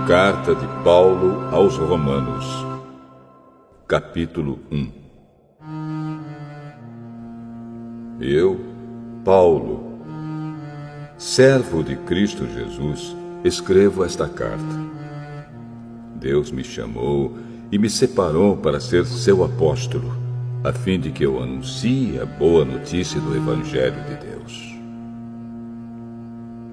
Carta de Paulo aos Romanos, capítulo 1. Eu, Paulo, servo de Cristo Jesus, escrevo esta carta. Deus me chamou e me separou para ser seu apóstolo, a fim de que eu anuncie a boa notícia do Evangelho de Deus.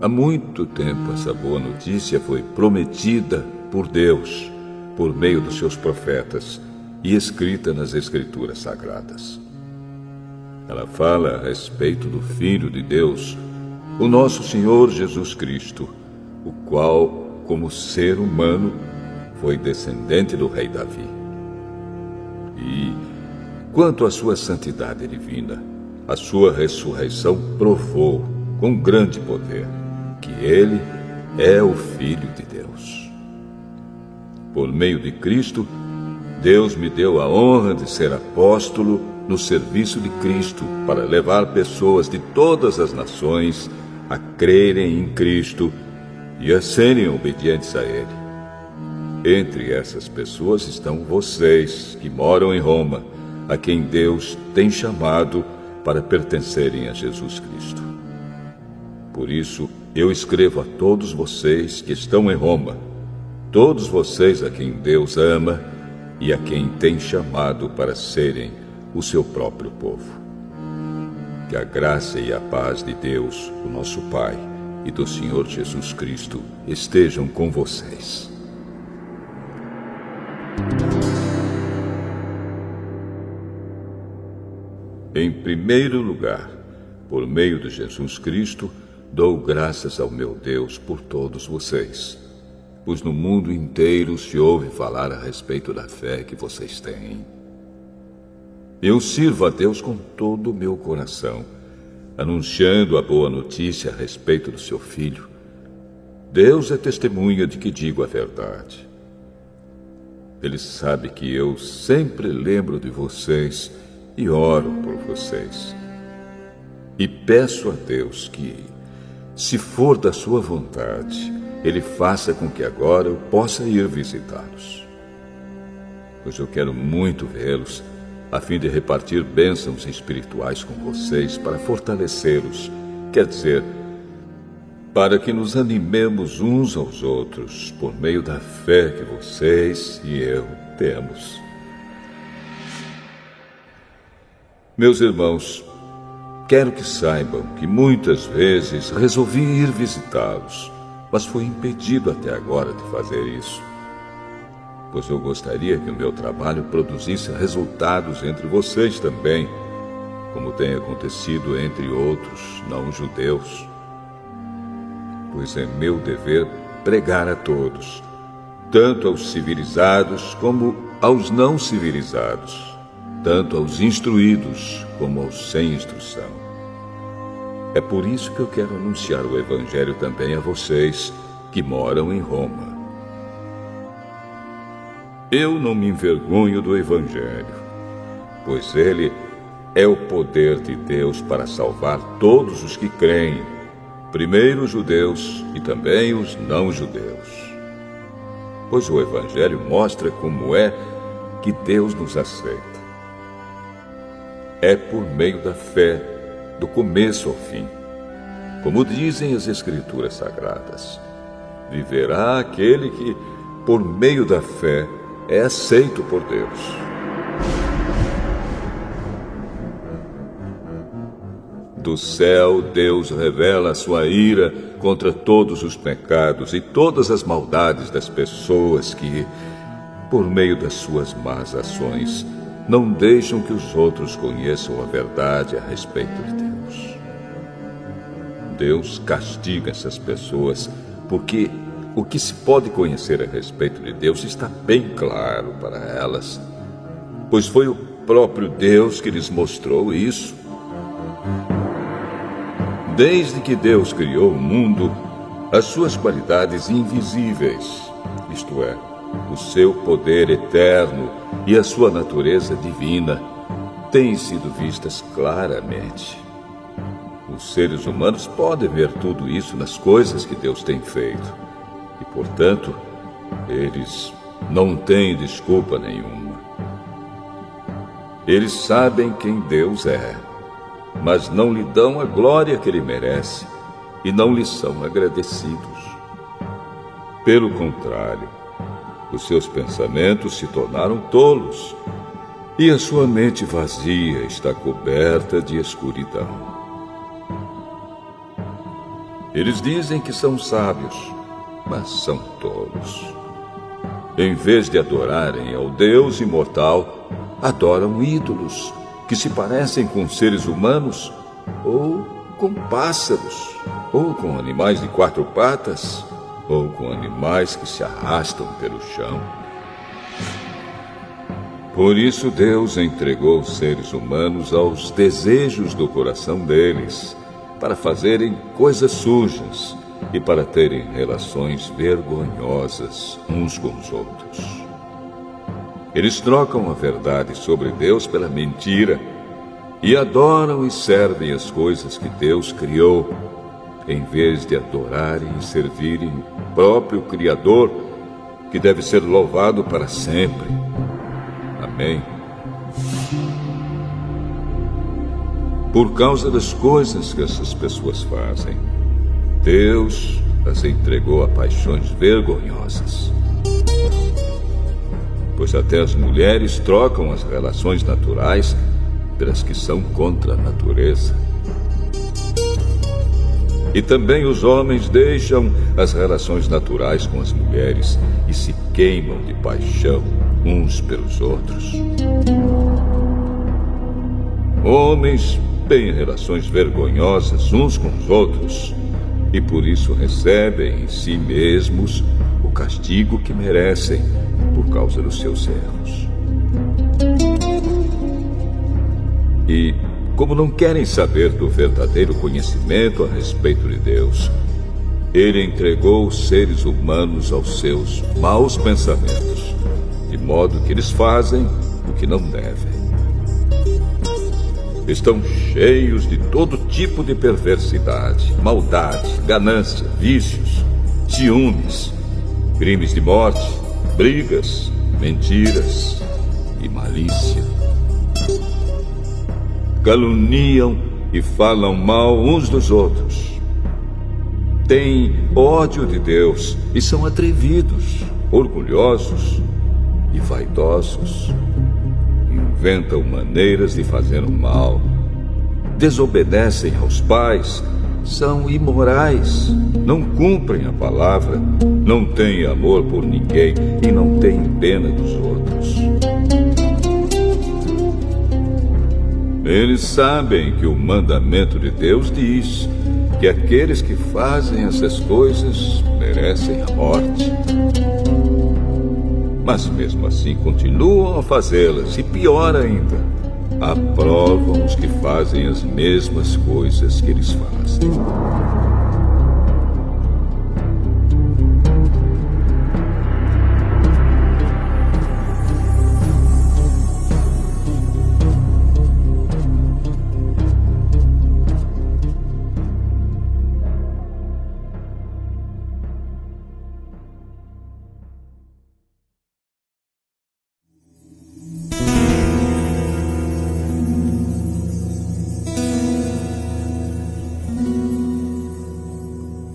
Há muito tempo essa boa notícia foi prometida por Deus, por meio dos seus profetas, e escrita nas Escrituras Sagradas. Ela fala a respeito do Filho de Deus, o nosso Senhor Jesus Cristo, o qual, como ser humano, foi descendente do rei Davi. E, quanto à sua santidade divina, a sua ressurreição provou, com grande poder, que ele é o Filho de Deus. Por meio de Cristo, Deus me deu a honra de ser apóstolo no serviço de Cristo para levar pessoas de todas as nações a crerem em Cristo e a serem obedientes a Ele. Entre essas pessoas estão vocês que moram em Roma, a quem Deus tem chamado para pertencerem a Jesus Cristo. Por isso, eu escrevo a todos vocês que estão em Roma, todos vocês a quem Deus ama e a quem tem chamado para serem o seu próprio povo. Que a graça e a paz de Deus, o nosso Pai, e do Senhor Jesus Cristo estejam com vocês. Em primeiro lugar, por meio de Jesus Cristo, dou graças ao meu Deus por todos vocês, pois no mundo inteiro se ouve falar a respeito da fé que vocês têm. Eu sirvo a Deus com todo o meu coração, anunciando a boa notícia a respeito do seu Filho. Deus é testemunha de que digo a verdade. Ele sabe que eu sempre lembro de vocês e oro por vocês. E peço a Deus que, se for da sua vontade, Ele faça com que agora eu possa ir visitá-los. Pois eu quero muito vê-los, a fim de repartir bênçãos espirituais com vocês para fortalecê-los, quer dizer, para que nos animemos uns aos outros por meio da fé que vocês e eu temos. Meus irmãos, quero que saibam que muitas vezes resolvi ir visitá-los, mas fui impedido até agora de fazer isso, pois eu gostaria que o meu trabalho produzisse resultados entre vocês também, como tem acontecido entre outros não-judeus. Pois é meu dever pregar a todos, tanto aos civilizados como aos não civilizados, tanto aos instruídos como aos sem instrução. É por isso que eu quero anunciar o Evangelho também a vocês que moram em Roma. Eu não me envergonho do Evangelho, pois ele é o poder de Deus para salvar todos os que creem, primeiro os judeus e também os não-judeus. Pois o Evangelho mostra como é que Deus nos aceita. É por meio da fé, do começo ao fim. Como dizem as Escrituras Sagradas, viverá aquele que, por meio da fé, é aceito por Deus. Do céu, Deus revela a sua ira contra todos os pecados e todas as maldades das pessoas que, por meio das suas más ações, não deixam que os outros conheçam a verdade a respeito de Deus. Deus castiga essas pessoas porque o que se pode conhecer a respeito de Deus está bem claro para elas, pois foi o próprio Deus que lhes mostrou isso. Desde que Deus criou o mundo, as suas qualidades invisíveis, isto é, o seu poder eterno e a sua natureza divina, têm sido vistas claramente. Os seres humanos podem ver tudo isso nas coisas que Deus tem feito. E, portanto, Eles não têm desculpa nenhuma. Eles sabem quem Deus é, mas não lhe dão a glória que ele merece e não lhe são agradecidos. Pelo contrário, os seus pensamentos se tornaram tolos e a sua mente vazia está coberta de escuridão. Eles dizem que são sábios, mas são tolos. Em vez de adorarem ao Deus imortal, adoram ídolos que se parecem com seres humanos, ou com pássaros, ou com animais de 4 patas, ou com animais que se arrastam pelo chão. Por isso Deus entregou os seres humanos aos desejos do coração deles, para fazerem coisas sujas e para terem relações vergonhosas uns com os outros. Eles trocam a verdade sobre Deus pela mentira e adoram e servem as coisas que Deus criou, em vez de adorarem e servirem o próprio Criador, que deve ser louvado para sempre. Amém. Por causa das coisas que essas pessoas fazem, Deus as entregou a paixões vergonhosas. Pois até as mulheres trocam as relações naturais pelas que são contra a natureza. E também os homens deixam as relações naturais com as mulheres e se queimam de paixão uns pelos outros. Homens têm relações vergonhosas uns com os outros e por isso recebem em si mesmos o castigo que merecem por causa dos seus erros. E, como não querem saber do verdadeiro conhecimento a respeito de Deus, ele entregou os seres humanos aos seus maus pensamentos, de modo que eles fazem o que não devem. Estão cheios de todo tipo de perversidade, maldade, ganância, vícios, ciúmes, crimes de morte, brigas, mentiras e malícia. Caluniam e falam mal uns dos outros. Têm ódio de Deus e são atrevidos, orgulhosos e vaidosos. Inventam maneiras de fazer o mal, desobedecem aos pais, são imorais, não cumprem a palavra, não têm amor por ninguém e não têm pena dos outros. Eles sabem que o mandamento de Deus diz que aqueles que fazem essas coisas merecem a morte. Mas mesmo assim continuam a fazê-las e, pior ainda, aprovam os que fazem as mesmas coisas que eles fazem.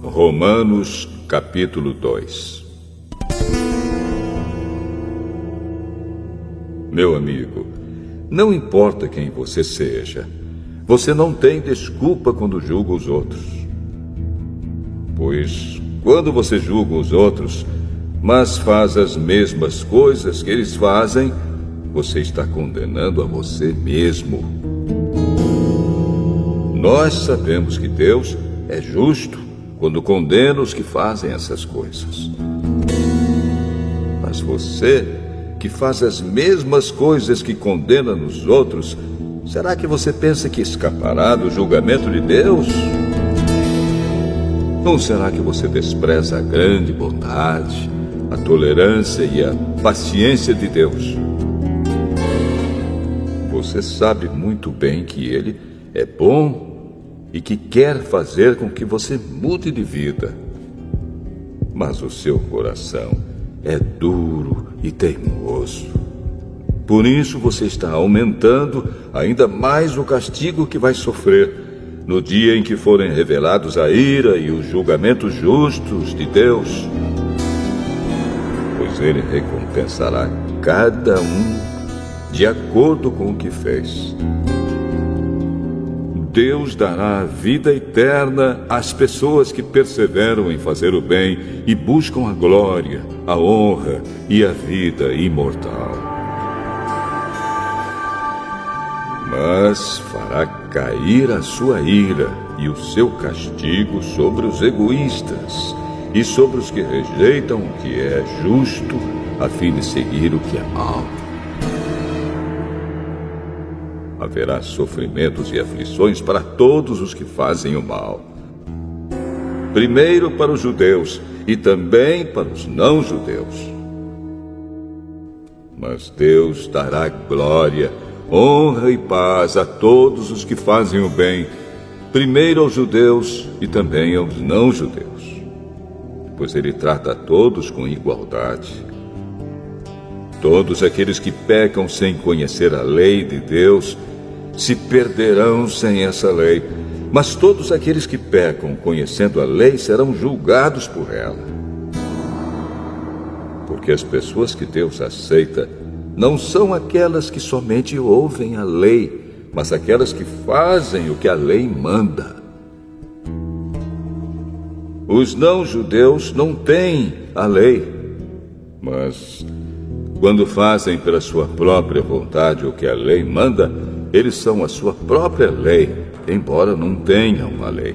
Romanos, capítulo 2. Meu amigo, não importa quem você seja, você não tem desculpa quando julga os outros. Pois, quando você julga os outros, mas faz as mesmas coisas que eles fazem, você está condenando a você mesmo. Nós sabemos que Deus é justo quando condena os que fazem essas coisas. Mas você, que faz as mesmas coisas que condena nos outros, será que você pensa que escapará do julgamento de Deus? Ou será que você despreza a grande bondade, a tolerância e a paciência de Deus? Você sabe muito bem que Ele é bom e que quer fazer com que você mude de vida. Mas o seu coração é duro e teimoso. Por isso você está aumentando ainda mais o castigo que vai sofrer no dia em que forem revelados a ira e os julgamentos justos de Deus. Pois ele recompensará cada um de acordo com o que fez. Deus dará a vida eterna às pessoas que perseveram em fazer o bem e buscam a glória, a honra e a vida imortal. Mas fará cair a sua ira e o seu castigo sobre os egoístas e sobre os que rejeitam o que é justo, a fim de seguir o que é mau. Haverá sofrimentos e aflições para todos os que fazem o mal. Primeiro para os judeus e também para os não-judeus. Mas Deus dará glória, honra e paz a todos os que fazem o bem, primeiro aos judeus e também aos não-judeus, pois ele trata a todos com igualdade. Todos aqueles que pecam sem conhecer a lei de Deus se perderão sem essa lei, mas todos aqueles que pecam conhecendo a lei serão julgados por ela. Porque as pessoas que Deus aceita não são aquelas que somente ouvem a lei, mas aquelas que fazem o que a lei manda. Os não-judeus não têm a lei, mas quando fazem pela sua própria vontade o que a lei manda, eles são a sua própria lei, embora não tenham a lei.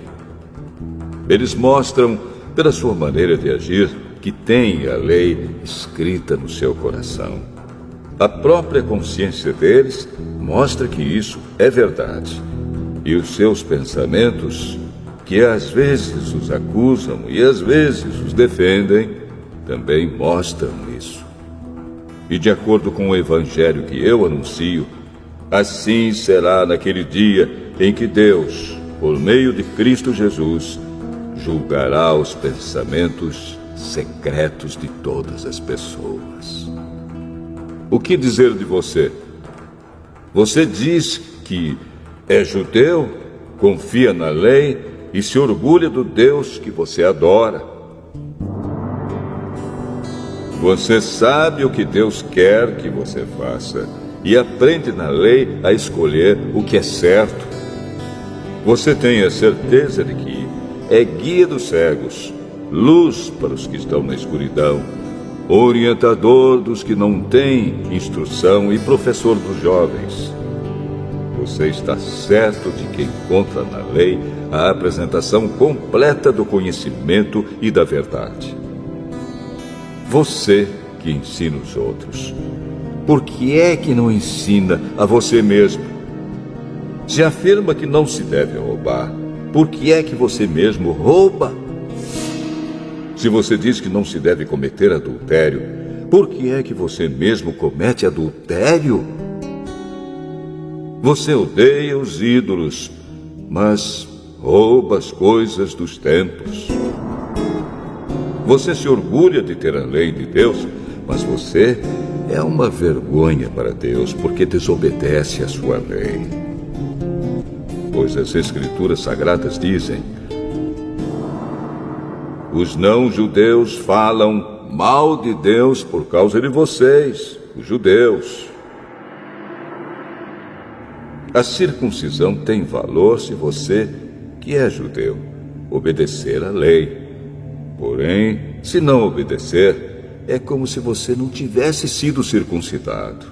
Eles mostram, pela sua maneira de agir, que têm a lei escrita no seu coração. A própria consciência deles mostra que isso é verdade. E os seus pensamentos, que às vezes os acusam e às vezes os defendem, também mostram isso. E de acordo com o evangelho que eu anuncio, assim será naquele dia em que Deus, por meio de Cristo Jesus, julgará os pensamentos secretos de todas as pessoas. O que dizer de você? Você diz que é judeu, confia na lei e se orgulha do Deus que você adora. Você sabe o que Deus quer que você faça e aprende na lei a escolher o que é certo. Você tem a certeza de que é guia dos cegos, luz para os que estão na escuridão, orientador dos que não têm instrução e professor dos jovens. Você está certo de que encontra na lei a apresentação completa do conhecimento e da verdade. Você que ensina os outros, por que é que não ensina a você mesmo? Se afirma que não se deve roubar, por que é que você mesmo rouba? Se você diz que não se deve cometer adultério, por que é que você mesmo comete adultério? Você odeia os ídolos, mas rouba as coisas dos templos. Você se orgulha de ter a lei de Deus, mas você é uma vergonha para Deus porque desobedece à sua lei. Pois as Escrituras Sagradas dizem: os não-judeus falam mal de Deus por causa de vocês, os judeus. A circuncisão tem valor se você, que é judeu, obedecer à lei. Porém, se não obedecer, é como se você não tivesse sido circuncidado.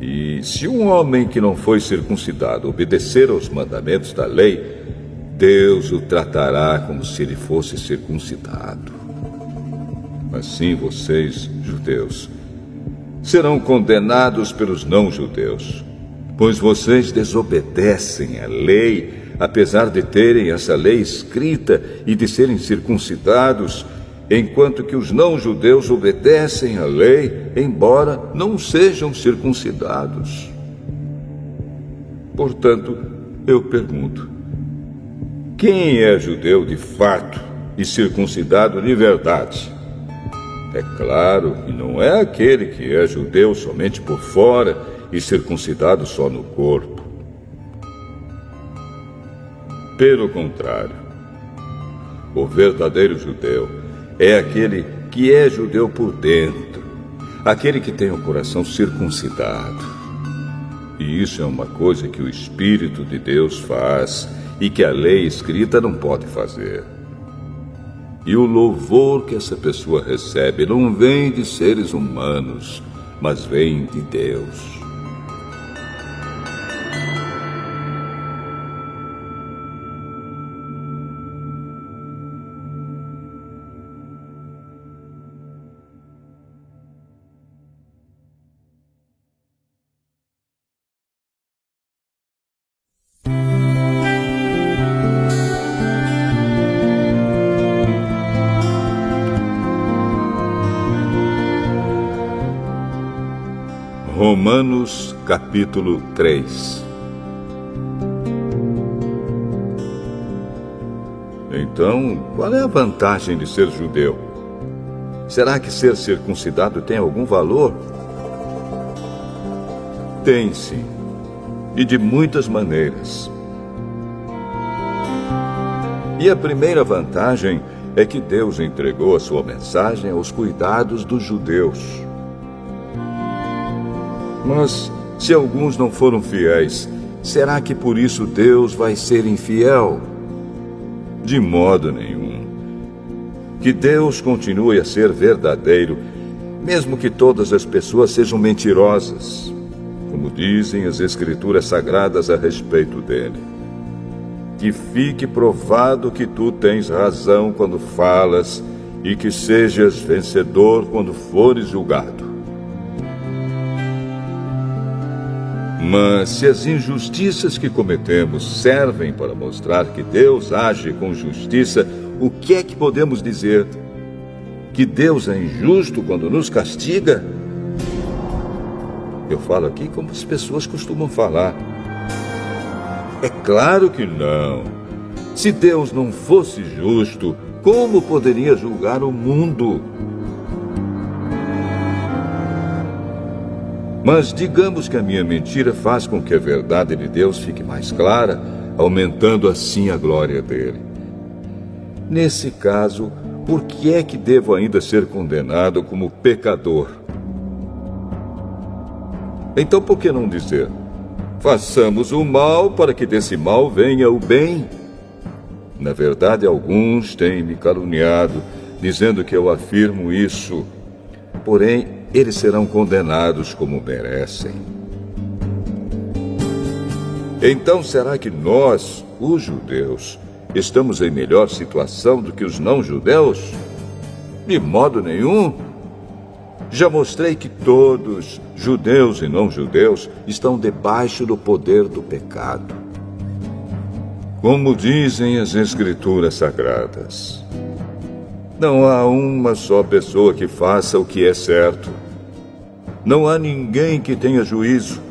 E se um homem que não foi circuncidado obedecer aos mandamentos da lei, Deus o tratará como se ele fosse circuncidado. Assim vocês, judeus, serão condenados pelos não-judeus, pois vocês desobedecem à lei, apesar de terem essa lei escrita e de serem circuncidados, enquanto que os não-judeus obedecem à lei, embora não sejam circuncidados. Portanto, eu pergunto: quem é judeu de fato e circuncidado de verdade. É claro que não é aquele que é judeu somente por fora e circuncidado só no corpo. Pelo contrário, o verdadeiro judeu é aquele que é judeu por dentro, aquele que tem o coração circuncidado. E isso é uma coisa que o Espírito de Deus faz e que a lei escrita não pode fazer. E o louvor que essa pessoa recebe não vem de seres humanos, mas vem de Deus. Romanos capítulo 3. Então, qual é a vantagem de ser judeu? Será que ser circuncidado tem algum valor? Tem sim, e de muitas maneiras. E a primeira vantagem é que Deus entregou a sua mensagem aos cuidados dos judeus. Mas, se alguns não foram fiéis, será que por isso Deus vai ser infiel? De modo nenhum. Que Deus continue a ser verdadeiro, mesmo que todas as pessoas sejam mentirosas, como dizem as Escrituras Sagradas a respeito dele. Que fique provado que tu tens razão quando falas e que sejas vencedor quando fores julgado. Mas se as injustiças que cometemos servem para mostrar que Deus age com justiça, o que é que podemos dizer? Que Deus é injusto quando nos castiga? Eu falo aqui como as pessoas costumam falar. É claro que não. Se Deus não fosse justo, como poderia julgar o mundo? Mas digamos que a minha mentira faz com que a verdade de Deus fique mais clara, aumentando assim a glória dele. Nesse caso, por que é que devo ainda ser condenado como pecador? Então por que não dizer: façamos o mal para que desse mal venha o bem? Na verdade, alguns têm me caluniado, dizendo que eu afirmo isso. Porém, eles serão condenados como merecem. Então, será que nós, os judeus, estamos em melhor situação do que os não-judeus? De modo nenhum. Já mostrei que todos, judeus e não-judeus, estão debaixo do poder do pecado. Como dizem as Escrituras Sagradas, não há uma só pessoa que faça o que é certo. Não há ninguém que tenha juízo.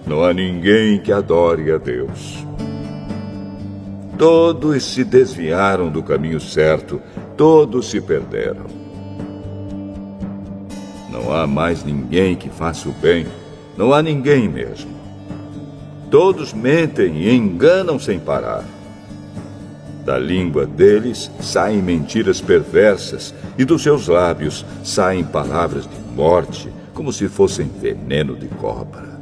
Não há ninguém que adore a Deus. Todos se desviaram do caminho certo. Todos se perderam. Não há mais ninguém que faça o bem. Não há ninguém mesmo. Todos mentem e enganam sem parar. Da língua deles saem mentiras perversas e dos seus lábios saem palavras de morte, como se fossem veneno de cobra.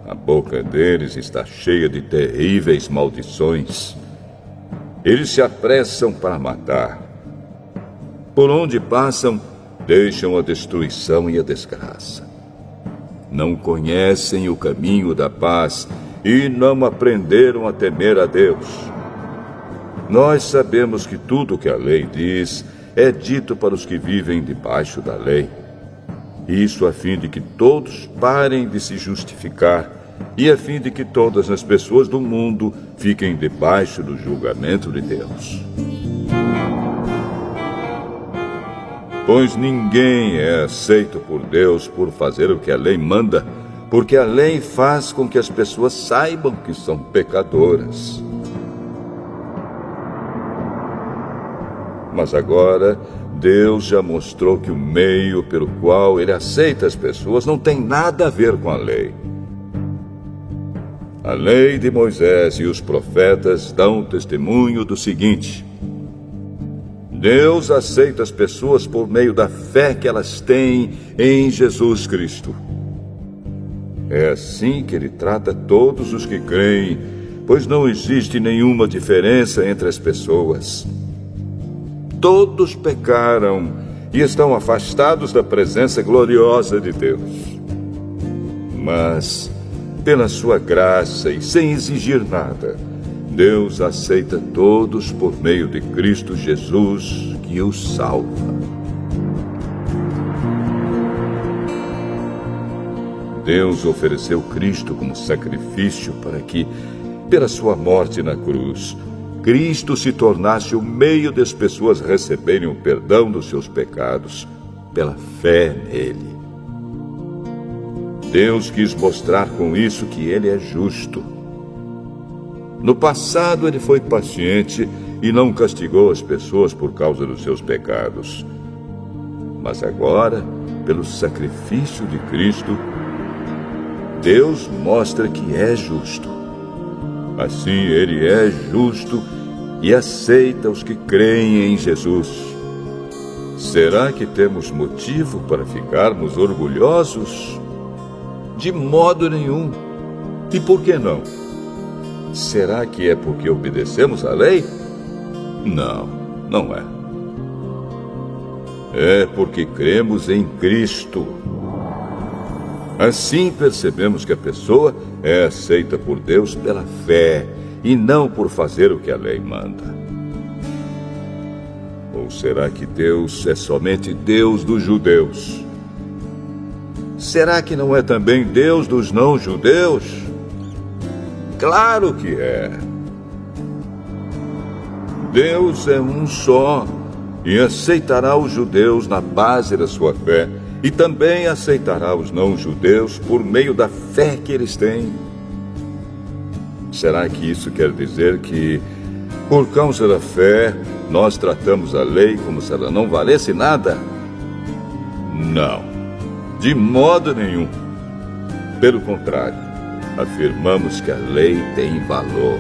A boca deles está cheia de terríveis maldições. Eles se apressam para matar. Por onde passam, deixam a destruição e a desgraça. Não conhecem o caminho da paz e não aprenderam a temer a Deus. Nós sabemos que tudo o que a lei diz é dito para os que vivem debaixo da lei. Isso a fim de que todos parem de se justificar e a fim de que todas as pessoas do mundo fiquem debaixo do julgamento de Deus. Pois ninguém é aceito por Deus por fazer o que a lei manda, porque a lei faz com que as pessoas saibam que são pecadoras. Mas agora, Deus já mostrou que o meio pelo qual ele aceita as pessoas não tem nada a ver com a lei. A lei de Moisés e os profetas dão testemunho do seguinte: Deus aceita as pessoas por meio da fé que elas têm em Jesus Cristo. É assim que ele trata todos os que creem, pois não existe nenhuma diferença entre as pessoas. Todos pecaram e estão afastados da presença gloriosa de Deus. Mas, pela sua graça e sem exigir nada, Deus aceita todos por meio de Cristo Jesus, que os salva. Deus ofereceu Cristo como sacrifício para que, pela sua morte na cruz, Cristo se tornasse o meio das pessoas receberem o perdão dos seus pecados pela fé nele. Deus quis mostrar com isso que ele é justo. No passado, ele foi paciente e não castigou as pessoas por causa dos seus pecados. Mas agora, pelo sacrifício de Cristo, Deus mostra que é justo. Assim, ele é justo e aceita os que creem em Jesus. Será que temos motivo para ficarmos orgulhosos? De modo nenhum. E por que não? Será que é porque obedecemos à lei? Não, não é. É porque cremos em Cristo. Assim percebemos que a pessoa é aceita por Deus pela fé e não por fazer o que a lei manda. Ou será que Deus é somente Deus dos judeus? Será que não é também Deus dos não-judeus? Claro que é. Deus é um só e aceitará os judeus na base da sua fé e também aceitará os não-judeus por meio da fé que eles têm. Será que isso quer dizer que, por causa da fé, nós tratamos a lei como se ela não valesse nada? Não, de modo nenhum. Pelo contrário, afirmamos que a lei tem valor.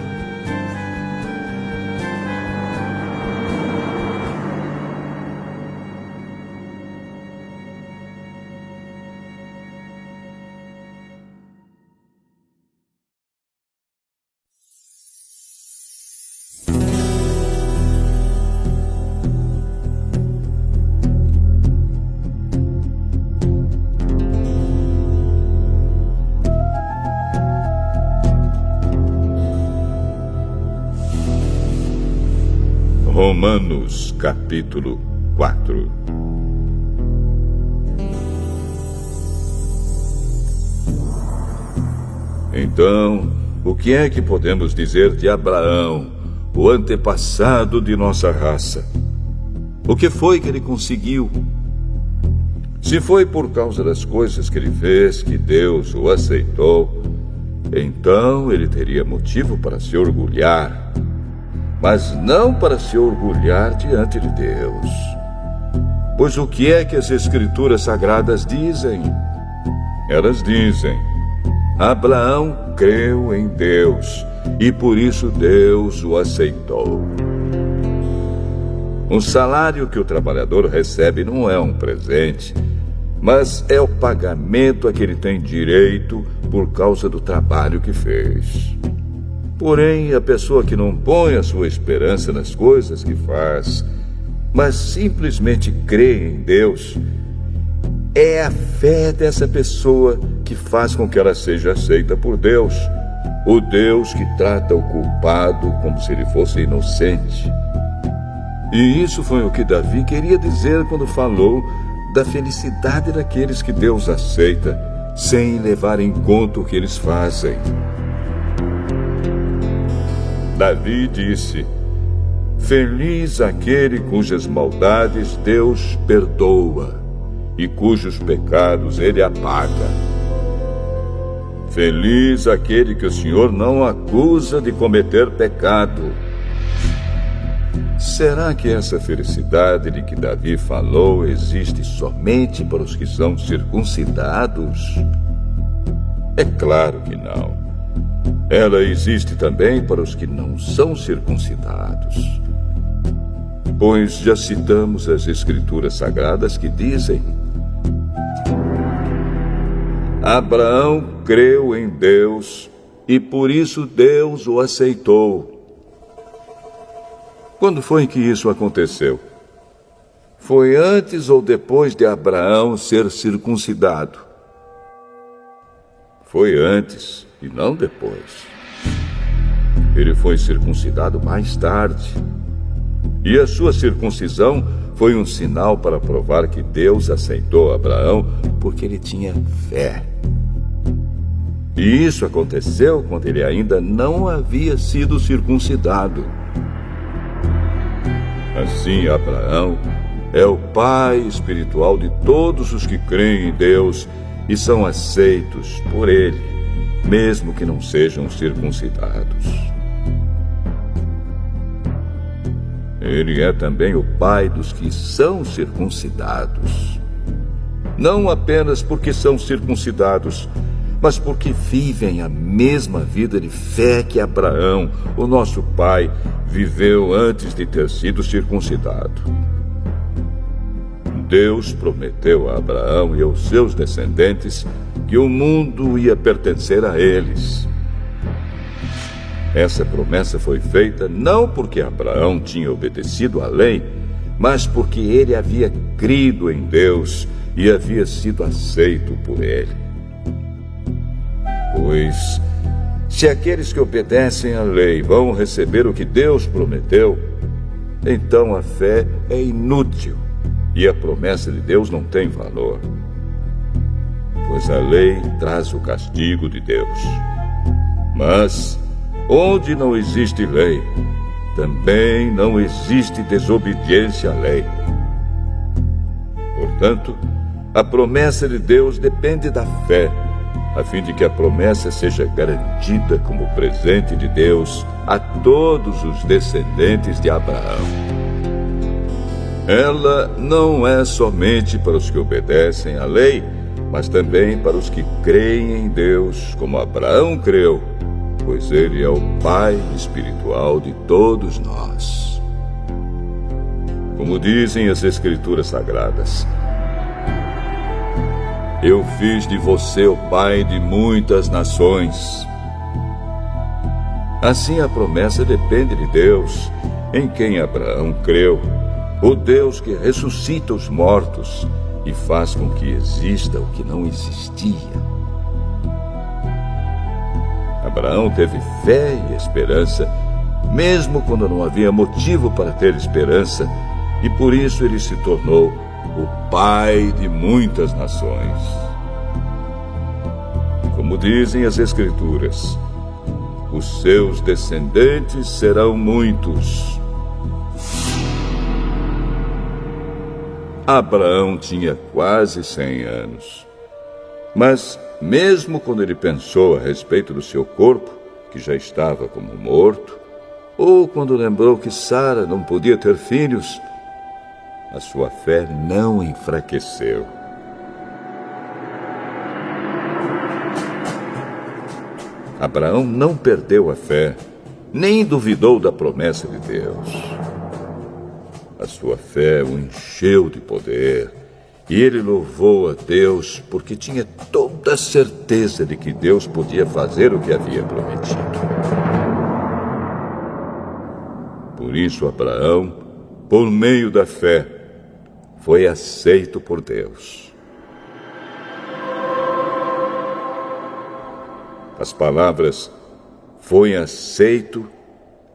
Romanos, capítulo 4. Então, o que é que podemos dizer de Abraão, o antepassado de nossa raça? O que foi que ele conseguiu? Se foi por causa das coisas que ele fez que Deus o aceitou, então ele teria motivo para se orgulhar, mas não para se orgulhar diante de Deus. Pois o que é que as Escrituras Sagradas dizem? Elas dizem: Abraão creu em Deus, e por isso Deus o aceitou. O salário que o trabalhador recebe não é um presente, mas é o pagamento a que ele tem direito por causa do trabalho que fez. Porém, a pessoa que não põe a sua esperança nas coisas que faz, mas simplesmente crê em Deus, é a fé dessa pessoa que faz com que ela seja aceita por Deus, o Deus que trata o culpado como se ele fosse inocente. E isso foi o que Davi queria dizer quando falou da felicidade daqueles que Deus aceita, sem levar em conta o que eles fazem. Davi disse: Feliz aquele cujas maldades Deus perdoa e cujos pecados ele apaga. Feliz aquele que o Senhor não acusa de cometer pecado. Será que essa felicidade de que Davi falou existe somente para os que são circuncidados? É claro que não. Ela existe também para os que não são circuncidados. Pois já citamos as Escrituras Sagradas que dizem: Abraão creu em Deus e por isso Deus o aceitou. Quando foi que isso aconteceu? Foi antes ou depois de Abraão ser circuncidado? Foi antes e não depois. Ele foi circuncidado mais tarde. E a sua circuncisão foi um sinal para provar que Deus aceitou Abraão porque ele tinha fé. E isso aconteceu quando ele ainda não havia sido circuncidado. Assim, Abraão é o pai espiritual de todos os que creem em Deus e são aceitos por ele, mesmo que não sejam circuncidados. Ele é também o pai dos que são circuncidados. Não apenas porque são circuncidados, mas porque vivem a mesma vida de fé que Abraão, o nosso pai, viveu antes de ter sido circuncidado. Deus prometeu a Abraão e aos seus descendentes que o mundo ia pertencer a eles. Essa promessa foi feita não porque Abraão tinha obedecido à lei, mas porque ele havia crido em Deus e havia sido aceito por ele. Pois, se aqueles que obedecem à lei vão receber o que Deus prometeu, então a fé é inútil e a promessa de Deus não tem valor. Pois a lei traz o castigo de Deus. Mas, onde não existe lei, também não existe desobediência à lei. Portanto, a promessa de Deus depende da fé, a fim de que a promessa seja garantida como presente de Deus a todos os descendentes de Abraão. Ela não é somente para os que obedecem à lei, mas também para os que creem em Deus, como Abraão creu, pois ele é o pai espiritual de todos nós. Como dizem as Escrituras Sagradas: Eu fiz de você o pai de muitas nações. Assim a promessa depende de Deus, em quem Abraão creu, o Deus que ressuscita os mortos e faz com que exista o que não existia. Abraão teve fé e esperança, mesmo quando não havia motivo para ter esperança, e por isso ele se tornou o pai de muitas nações. Como dizem as Escrituras, os seus descendentes serão muitos. Abraão tinha quase 100 anos. Mas, mesmo quando ele pensou a respeito do seu corpo, que já estava como morto, ou quando lembrou que Sara não podia ter filhos, a sua fé não enfraqueceu. Abraão não perdeu a fé, nem duvidou da promessa de Deus. A sua fé o encheu de poder, e ele louvou a Deus porque tinha toda a certeza de que Deus podia fazer o que havia prometido. Por isso, Abraão, por meio da fé, foi aceito por Deus. As palavras "foi aceito"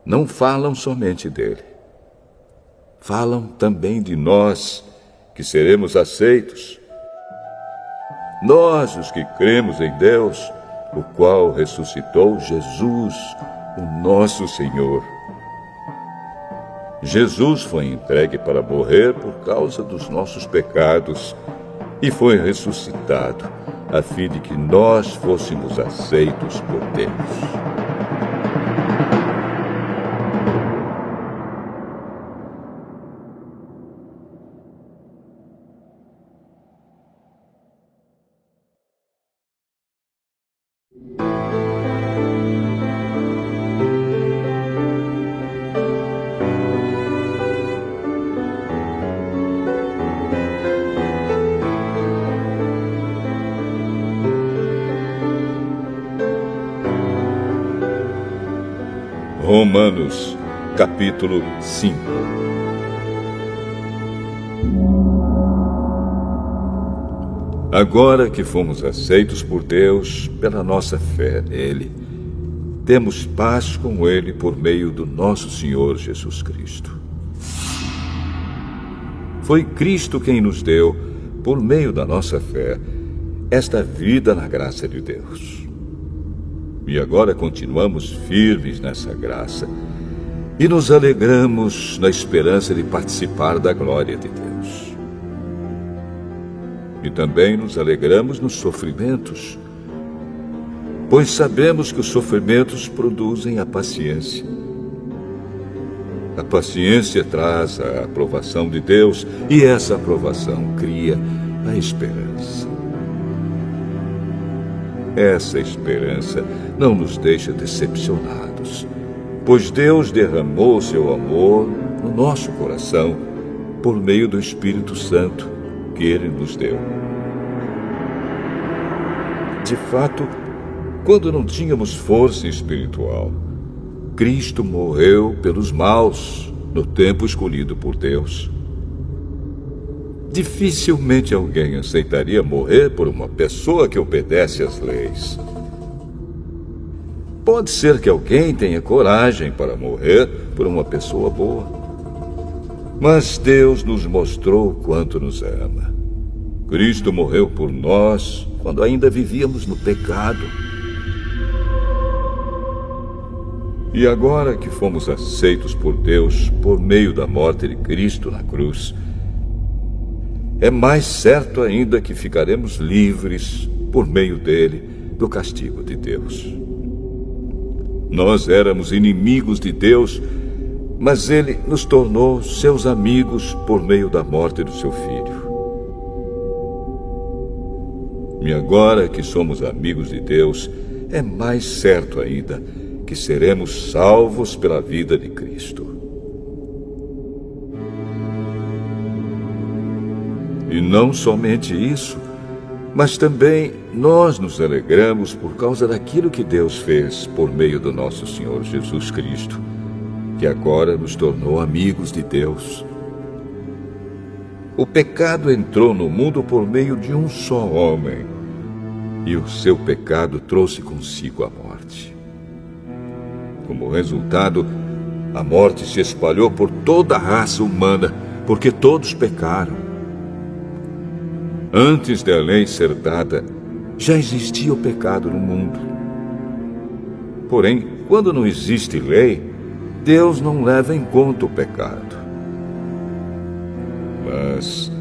não falam somente dele. Falam também de nós, que seremos aceitos. Nós, os que cremos em Deus, o qual ressuscitou Jesus, o nosso Senhor. Jesus foi entregue para morrer por causa dos nossos pecados e foi ressuscitado, a fim de que nós fôssemos aceitos por Deus. Romanos, capítulo 5. Agora que fomos aceitos por Deus pela nossa fé nele, temos paz com ele por meio do nosso Senhor Jesus Cristo. Foi Cristo quem nos deu, por meio da nossa fé, esta vida na graça de Deus. E agora continuamos firmes nessa graça e nos alegramos na esperança de participar da glória de Deus. E também nos alegramos nos sofrimentos, pois sabemos que os sofrimentos produzem a paciência. A paciência traz a aprovação de Deus e essa aprovação cria a esperança. Essa esperança não nos deixa decepcionados, pois Deus derramou seu amor no nosso coração por meio do Espírito Santo que Ele nos deu. De fato, quando não tínhamos força espiritual, Cristo morreu pelos maus no tempo escolhido por Deus. Dificilmente alguém aceitaria morrer por uma pessoa que obedece às leis. Pode ser que alguém tenha coragem para morrer por uma pessoa boa. Mas Deus nos mostrou o quanto nos ama. Cristo morreu por nós quando ainda vivíamos no pecado. E agora que fomos aceitos por Deus por meio da morte de Cristo na cruz, é mais certo ainda que ficaremos livres, por meio dele, do castigo de Deus. Nós éramos inimigos de Deus, mas ele nos tornou seus amigos por meio da morte do seu Filho. E agora que somos amigos de Deus, é mais certo ainda que seremos salvos pela vida de Cristo. E não somente isso, mas também nós nos alegramos por causa daquilo que Deus fez por meio do nosso Senhor Jesus Cristo, que agora nos tornou amigos de Deus. O pecado entrou no mundo por meio de um só homem, e o seu pecado trouxe consigo a morte. Como resultado, a morte se espalhou por toda a raça humana, porque todos pecaram. Antes da lei ser dada, já existia o pecado no mundo. Porém, quando não existe lei, Deus não leva em conta o pecado. Mas,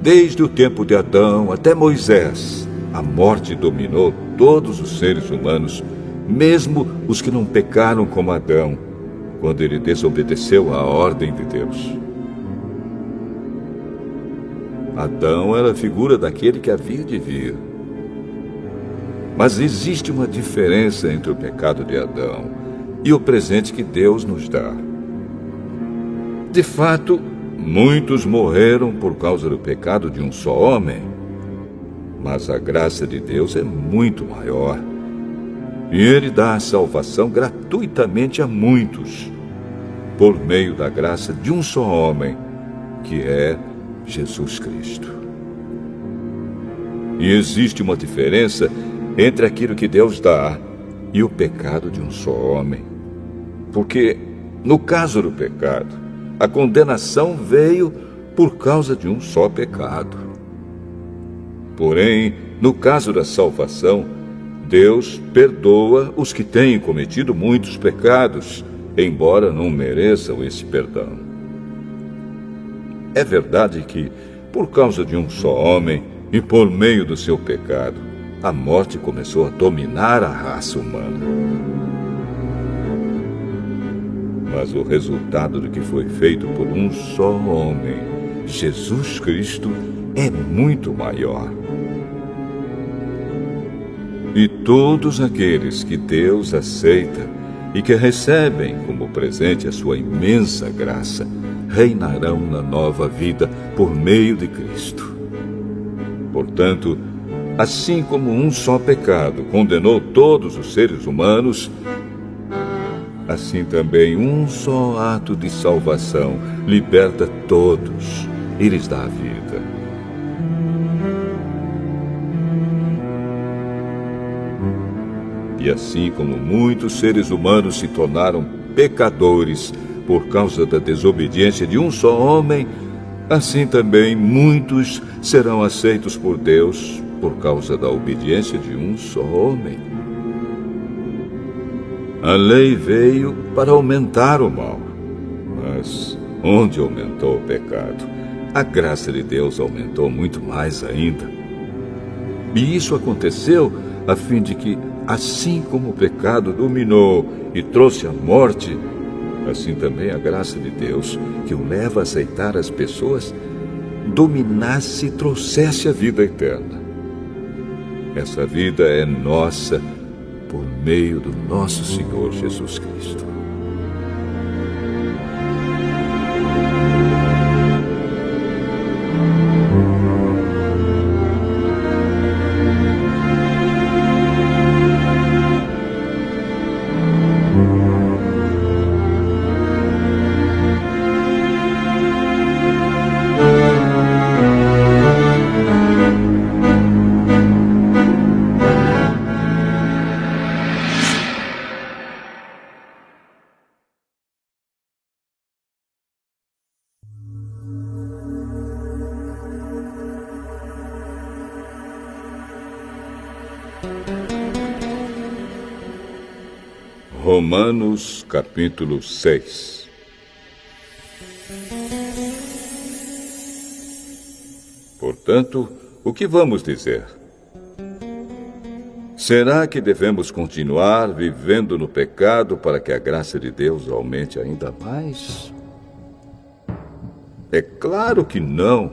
desde o tempo de Adão até Moisés, a morte dominou todos os seres humanos, mesmo os que não pecaram como Adão, quando ele desobedeceu à ordem de Deus. Adão era a figura daquele que havia de vir. Mas existe uma diferença entre o pecado de Adão e o presente que Deus nos dá. De fato, muitos morreram por causa do pecado de um só homem, mas a graça de Deus é muito maior. E Ele dá a salvação gratuitamente a muitos, por meio da graça de um só homem, que é Jesus Cristo. E existe uma diferença entre aquilo que Deus dá e o pecado de um só homem. Porque, no caso do pecado, a condenação veio por causa de um só pecado. Porém, no caso da salvação, Deus perdoa os que têm cometido muitos pecados, embora não mereçam esse perdão. É verdade que, por causa de um só homem e por meio do seu pecado, a morte começou a dominar a raça humana. Mas o resultado do que foi feito por um só homem, Jesus Cristo, é muito maior. E todos aqueles que Deus aceita e que recebem como presente a sua imensa graça, reinarão na nova vida por meio de Cristo. Portanto, assim como um só pecado condenou todos os seres humanos, assim também um só ato de salvação liberta todos e lhes dá a vida. E assim como muitos seres humanos se tornaram pecadores por causa da desobediência de um só homem, assim também muitos serão aceitos por Deus por causa da obediência de um só homem. A lei veio para aumentar o mal, mas onde aumentou o pecado, a graça de Deus aumentou muito mais ainda. E isso aconteceu a fim de que, assim como o pecado dominou e trouxe a morte, assim também a graça de Deus, que o leva a aceitar as pessoas, dominasse e trouxesse a vida eterna. Essa vida é nossa por meio do nosso Senhor Jesus Cristo. Romanos capítulo 6. Portanto, o que vamos dizer? Será que devemos continuar vivendo no pecado para que a graça de Deus aumente ainda mais? É claro que não.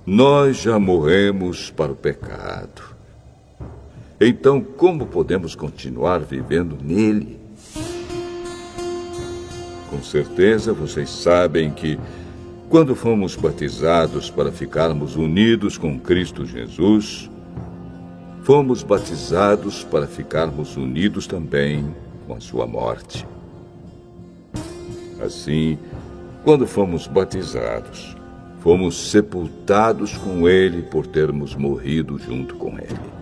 Nós já morremos para o pecado. Então, como podemos continuar vivendo nele? Com certeza vocês sabem que, quando fomos batizados para ficarmos unidos com Cristo Jesus, fomos batizados para ficarmos unidos também com a sua morte. Assim, quando fomos batizados, fomos sepultados com ele por termos morrido junto com ele.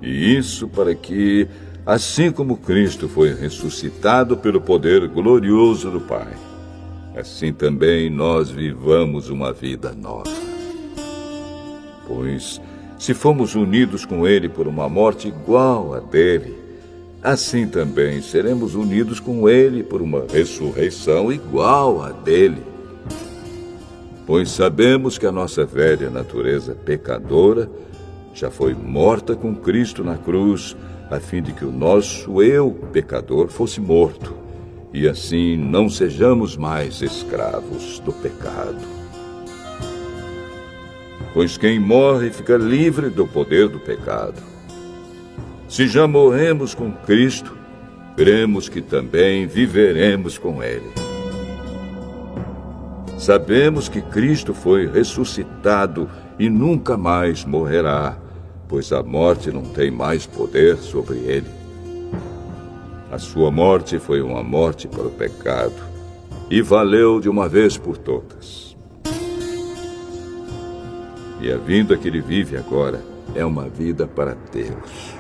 E isso para que, assim como Cristo foi ressuscitado pelo poder glorioso do Pai, assim também nós vivamos uma vida nova. Pois, se fomos unidos com Ele por uma morte igual à dele, assim também seremos unidos com Ele por uma ressurreição igual à dele. Pois sabemos que a nossa velha natureza pecadora já foi morta com Cristo na cruz, a fim de que o nosso eu pecador fosse morto, e assim não sejamos mais escravos do pecado. Pois quem morre fica livre do poder do pecado. Se já morremos com Cristo, cremos que também viveremos com Ele. Sabemos que Cristo foi ressuscitado e nunca mais morrerá, pois a morte não tem mais poder sobre ele. A sua morte foi uma morte para o pecado, e valeu de uma vez por todas. E a vida que ele vive agora é uma vida para Deus.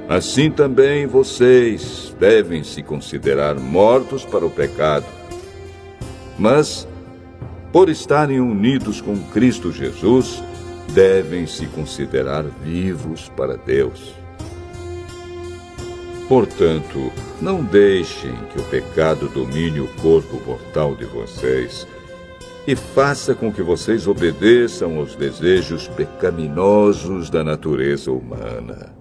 Assim também vocês devem se considerar mortos para o pecado, mas, por estarem unidos com Cristo Jesus, devem se considerar vivos para Deus. Portanto, não deixem que o pecado domine o corpo mortal de vocês e faça com que vocês obedeçam aos desejos pecaminosos da natureza humana.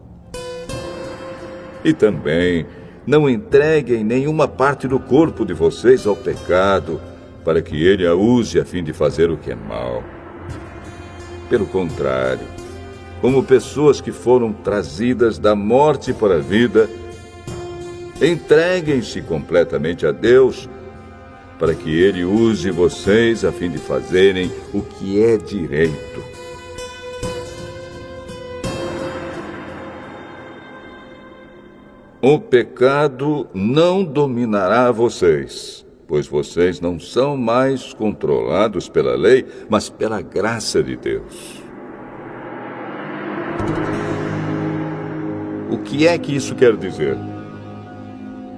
E também não entreguem nenhuma parte do corpo de vocês ao pecado, para que ele a use a fim de fazer o que é mal. Pelo contrário, como pessoas que foram trazidas da morte para a vida, entreguem-se completamente a Deus, para que ele use vocês a fim de fazerem o que é direito. O pecado não dominará vocês, pois vocês não são mais controlados pela lei, mas pela graça de Deus. O que é que isso quer dizer?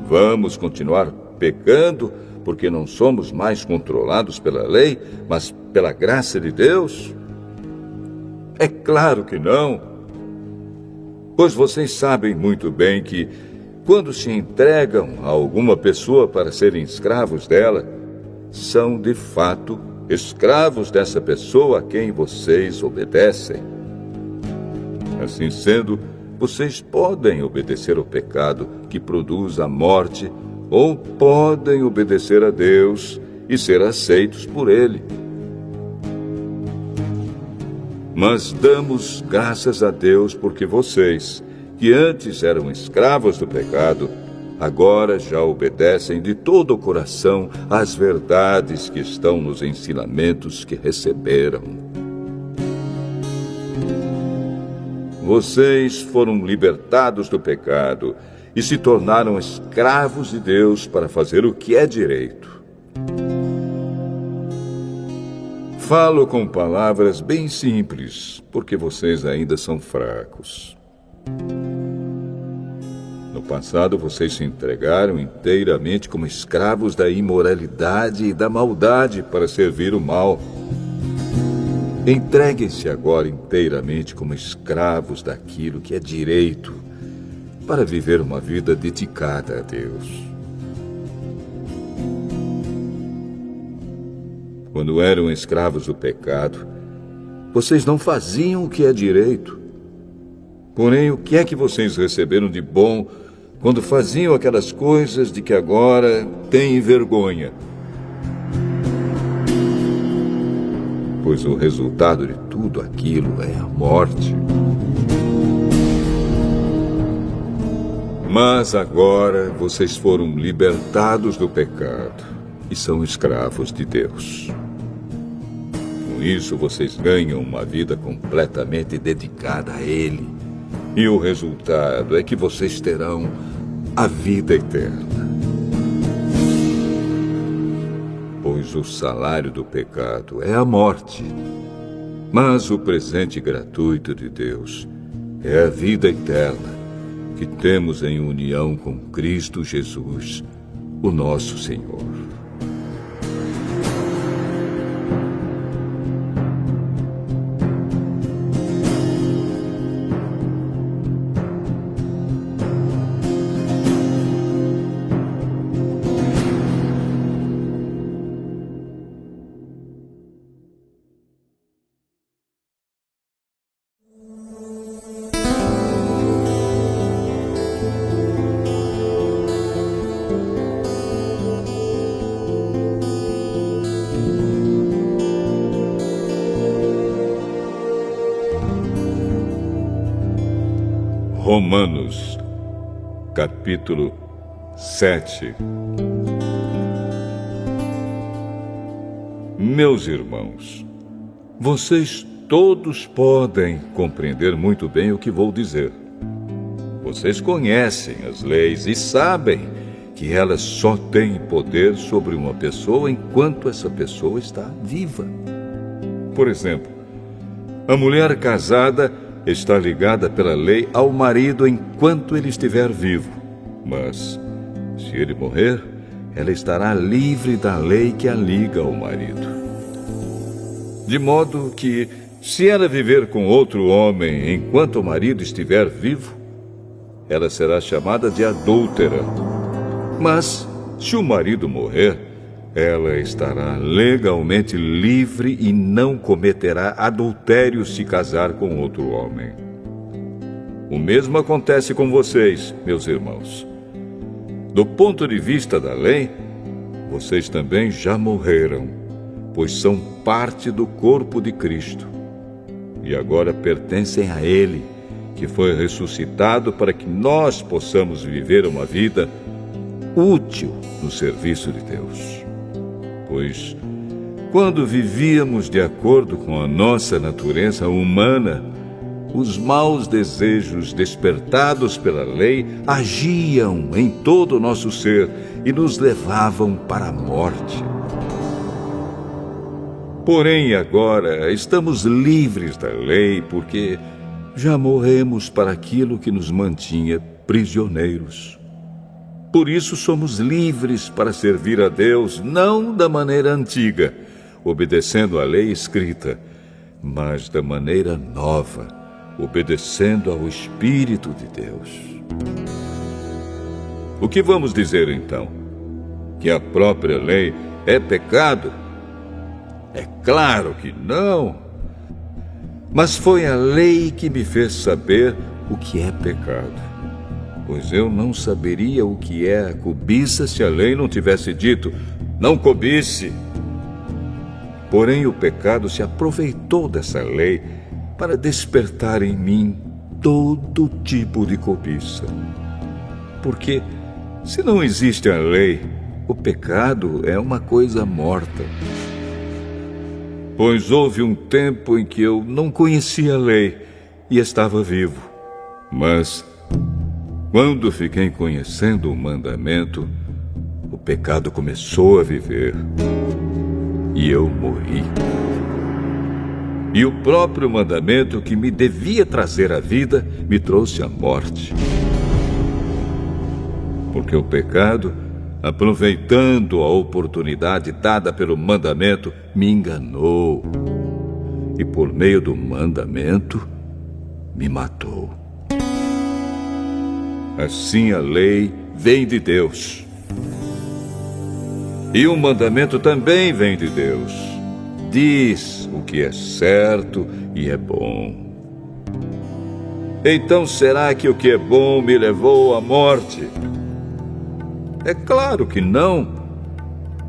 Vamos continuar pecando porque não somos mais controlados pela lei, mas pela graça de Deus? É claro que não. Pois vocês sabem muito bem que, quando se entregam a alguma pessoa para serem escravos dela, são de fato escravos dessa pessoa a quem vocês obedecem. Assim sendo, vocês podem obedecer ao pecado que produz a morte, ou podem obedecer a Deus e ser aceitos por Ele. Mas damos graças a Deus porque vocês, que antes eram escravos do pecado, agora já obedecem de todo o coração às verdades que estão nos ensinamentos que receberam. Vocês foram libertados do pecado e se tornaram escravos de Deus para fazer o que é direito. Falo com palavras bem simples, porque vocês ainda são fracos. No passado, vocês se entregaram inteiramente como escravos da imoralidade e da maldade para servir o mal. Entreguem-se agora inteiramente como escravos daquilo que é direito, para viver uma vida dedicada a Deus. Quando eram escravos do pecado, vocês não faziam o que é direito. Porém, o que é que vocês receberam de bom quando faziam aquelas coisas de que agora têm vergonha? Pois o resultado de tudo aquilo é a morte. Mas agora vocês foram libertados do pecado e são escravos de Deus. Com isso, vocês ganham uma vida completamente dedicada a Ele. E o resultado é que vocês terão a vida eterna. Pois o salário do pecado é a morte, mas o presente gratuito de Deus é a vida eterna que temos em união com Cristo Jesus, o nosso Senhor. Romanos, capítulo 7. Meus irmãos, vocês todos podem compreender muito bem o que vou dizer. Vocês conhecem as leis e sabem que elas só têm poder sobre uma pessoa enquanto essa pessoa está viva. Por exemplo, a mulher casada está ligada pela lei ao marido enquanto ele estiver vivo. Mas, se ele morrer, ela estará livre da lei que a liga ao marido. De modo que, se ela viver com outro homem enquanto o marido estiver vivo, ela será chamada de adúltera. Mas, se o marido morrer, ela estará legalmente livre e não cometerá adultério se casar com outro homem. O mesmo acontece com vocês, meus irmãos. Do ponto de vista da lei, vocês também já morreram, pois são parte do corpo de Cristo. E agora pertencem a Ele, que foi ressuscitado para que nós possamos viver uma vida útil no serviço de Deus. Pois, quando vivíamos de acordo com a nossa natureza humana, os maus desejos despertados pela lei agiam em todo o nosso ser e nos levavam para a morte. Porém, agora estamos livres da lei porque já morremos para aquilo que nos mantinha prisioneiros. Por isso somos livres para servir a Deus, não da maneira antiga, obedecendo à lei escrita, mas da maneira nova, obedecendo ao Espírito de Deus. O que vamos dizer então? Que a própria lei é pecado? É claro que não. Mas foi a lei que me fez saber o que é pecado. Pois eu não saberia o que é a cobiça se a lei não tivesse dito: não cobice. Porém, o pecado se aproveitou dessa lei para despertar em mim todo tipo de cobiça. Porque, se não existe a lei, o pecado é uma coisa morta. Pois houve um tempo em que eu não conhecia a lei e estava vivo. Mas, quando fiquei conhecendo o mandamento, o pecado começou a viver e eu morri. E o próprio mandamento que me devia trazer a vida me trouxe a morte. Porque o pecado, aproveitando a oportunidade dada pelo mandamento, me enganou. E por meio do mandamento, me matou. Assim a lei vem de Deus. E o mandamento também vem de Deus. Diz o que é certo e é bom. Então será que o que é bom me levou à morte? É claro que não.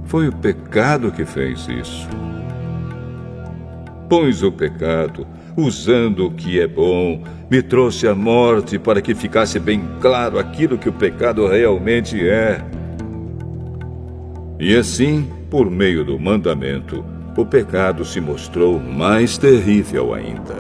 Foi o pecado que fez isso. Pois o pecado, usando o que é bom, me trouxe a morte para que ficasse bem claro aquilo que o pecado realmente é. E assim, por meio do mandamento, o pecado se mostrou mais terrível ainda.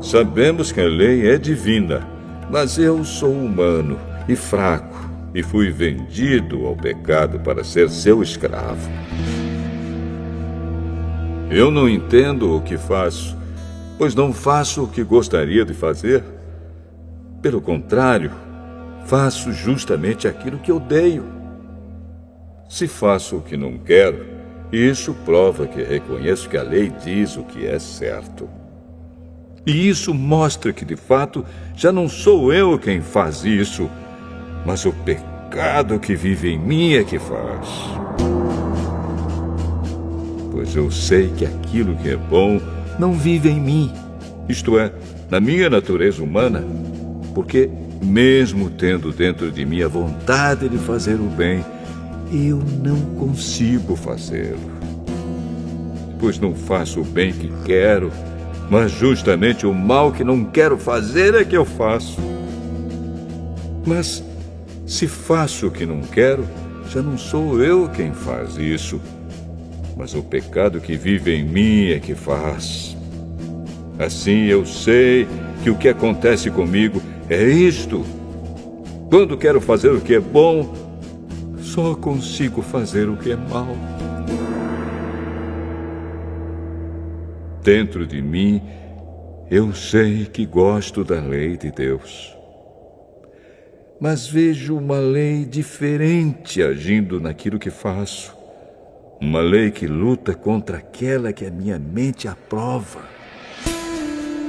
Sabemos que a lei é divina, mas eu sou humano e fraco e fui vendido ao pecado para ser seu escravo. Eu não entendo o que faço, pois não faço o que gostaria de fazer. Pelo contrário, faço justamente aquilo que odeio. Se faço o que não quero, isso prova que reconheço que a lei diz o que é certo. E isso mostra que, de fato, já não sou eu quem faz isso, mas o pecado que vive em mim é que faz. Pois eu sei que aquilo que é bom não vive em mim, isto é, na minha natureza humana, porque, mesmo tendo dentro de mim a vontade de fazer o bem, eu não consigo fazê-lo. Pois não faço o bem que quero, mas justamente o mal que não quero fazer é que eu faço. Mas, se faço o que não quero, já não sou eu quem faz isso, mas o pecado que vive em mim é que faz. Assim eu sei que o que acontece comigo é isto. Quando quero fazer o que é bom, só consigo fazer o que é mal. Dentro de mim, eu sei que gosto da lei de Deus. Mas vejo uma lei diferente agindo naquilo que faço. Uma lei que luta contra aquela que a minha mente aprova.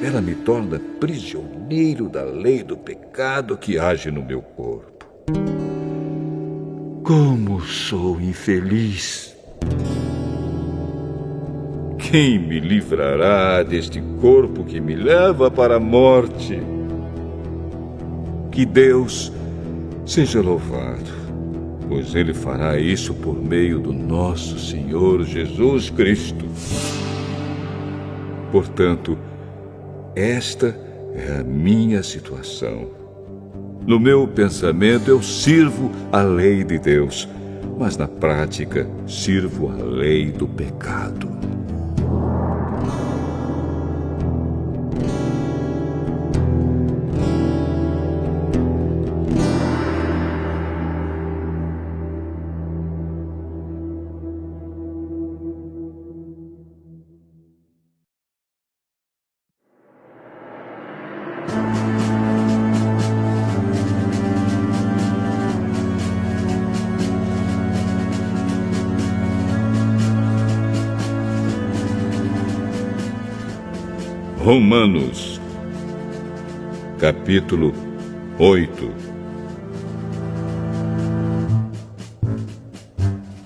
Ela me torna prisioneiro da lei do pecado que age no meu corpo. Como sou infeliz! Quem me livrará deste corpo que me leva para a morte? Que Deus seja louvado, pois Ele fará isso por meio do nosso Senhor Jesus Cristo. Portanto, esta é a minha situação. No meu pensamento, eu sirvo a lei de Deus, mas na prática, sirvo a lei do pecado. Romanos, capítulo 8.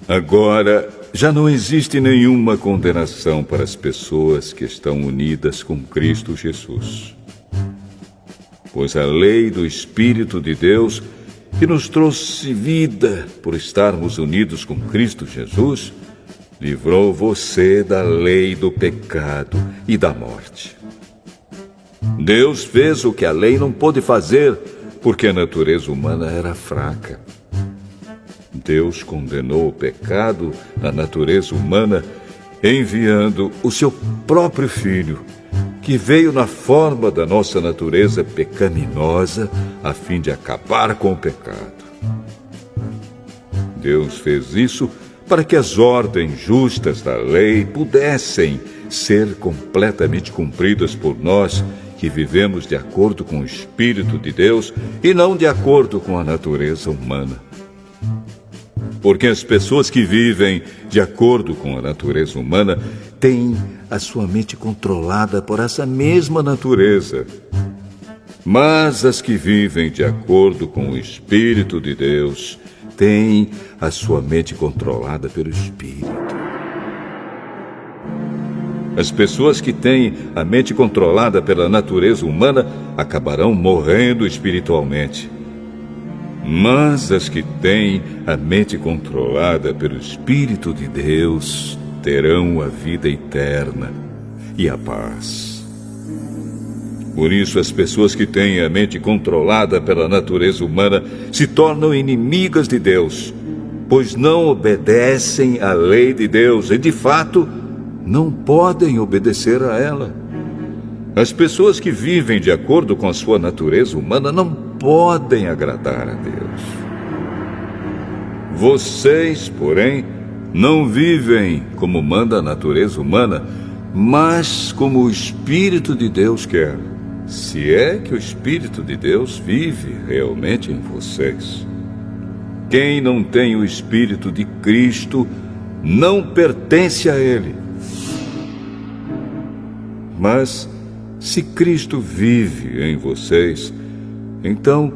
Agora, já não existe nenhuma condenação para as pessoas que estão unidas com Cristo Jesus. Pois a lei do Espírito de Deus, que nos trouxe vida por estarmos unidos com Cristo Jesus, livrou você da lei do pecado e da morte. Deus fez o que a lei não pôde fazer, porque a natureza humana era fraca. Deus condenou o pecado na natureza humana, enviando o seu próprio Filho, que veio na forma da nossa natureza pecaminosa, a fim de acabar com o pecado. Deus fez isso para que as ordens justas da lei pudessem ser completamente cumpridas por nós, que vivemos de acordo com o Espírito de Deus e não de acordo com a natureza humana. Porque as pessoas que vivem de acordo com a natureza humana têm a sua mente controlada por essa mesma natureza. Mas as que vivem de acordo com o Espírito de Deus têm a sua mente controlada pelo Espírito. As pessoas que têm a mente controlada pela natureza humana acabarão morrendo espiritualmente. Mas as que têm a mente controlada pelo Espírito de Deus terão a vida eterna e a paz. Por isso, as pessoas que têm a mente controlada pela natureza humana se tornam inimigas de Deus, pois não obedecem à lei de Deus e, de fato, não podem obedecer a ela. As pessoas que vivem de acordo com a sua natureza humana não podem agradar a Deus. Vocês, porém, não vivem como manda a natureza humana, mas como o Espírito de Deus quer, se é que o Espírito de Deus vive realmente em vocês. Quem não tem o Espírito de Cristo não pertence a Ele. Mas, se Cristo vive em vocês, então,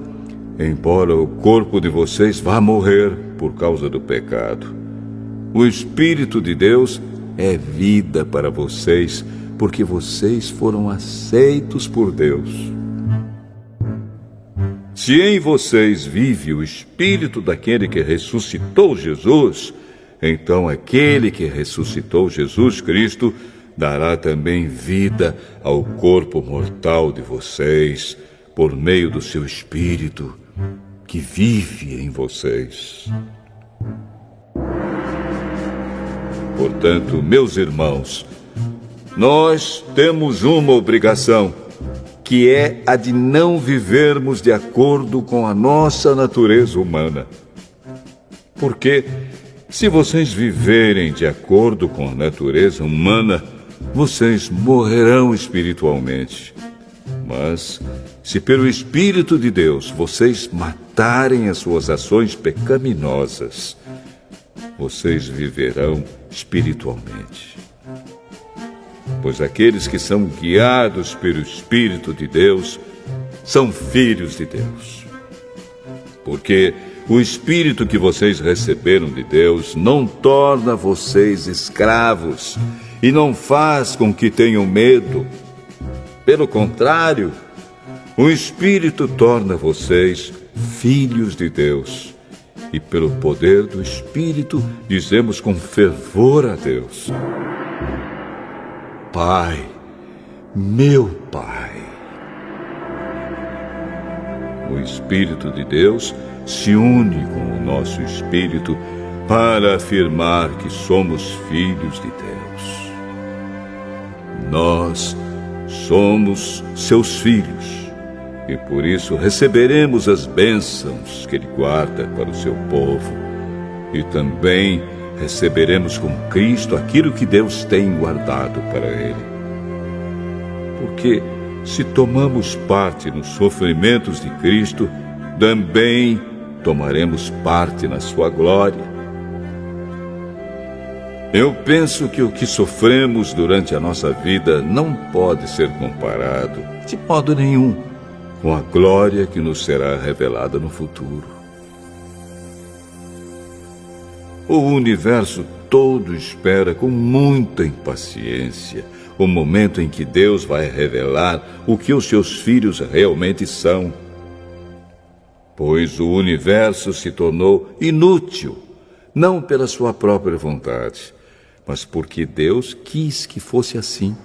embora o corpo de vocês vá morrer por causa do pecado, o Espírito de Deus é vida para vocês, porque vocês foram aceitos por Deus. Se em vocês vive o Espírito daquele que ressuscitou Jesus, então aquele que ressuscitou Jesus Cristo dará também vida ao corpo mortal de vocês, por meio do seu Espírito, que vive em vocês. Portanto, meus irmãos, nós temos uma obrigação, que é a de não vivermos de acordo com a nossa natureza humana. Porque, se vocês viverem de acordo com a natureza humana, vocês morrerão espiritualmente. Mas, se pelo Espírito de Deus vocês matarem as suas ações pecaminosas, vocês viverão espiritualmente. Pois aqueles que são guiados pelo Espírito de Deus são filhos de Deus. Porque o Espírito que vocês receberam de Deus não torna vocês escravos e não faz com que tenham medo. Pelo contrário, o Espírito torna vocês filhos de Deus. E pelo poder do Espírito dizemos com fervor a Deus: Pai, meu Pai. O Espírito de Deus se une com o nosso espírito para afirmar que somos filhos de Deus. Nós somos seus filhos e por isso receberemos as bênçãos que Ele guarda para o seu povo e também receberemos com Cristo aquilo que Deus tem guardado para Ele. Porque se tomamos parte nos sofrimentos de Cristo, também tomaremos parte na sua glória. Eu penso que o que sofremos durante a nossa vida não pode ser comparado, de modo nenhum, com a glória que nos será revelada no futuro. O universo todo espera com muita impaciência o momento em que Deus vai revelar o que os seus filhos realmente são. Pois o universo se tornou inútil, não pela sua própria vontade, mas porque Deus quis que fosse assim.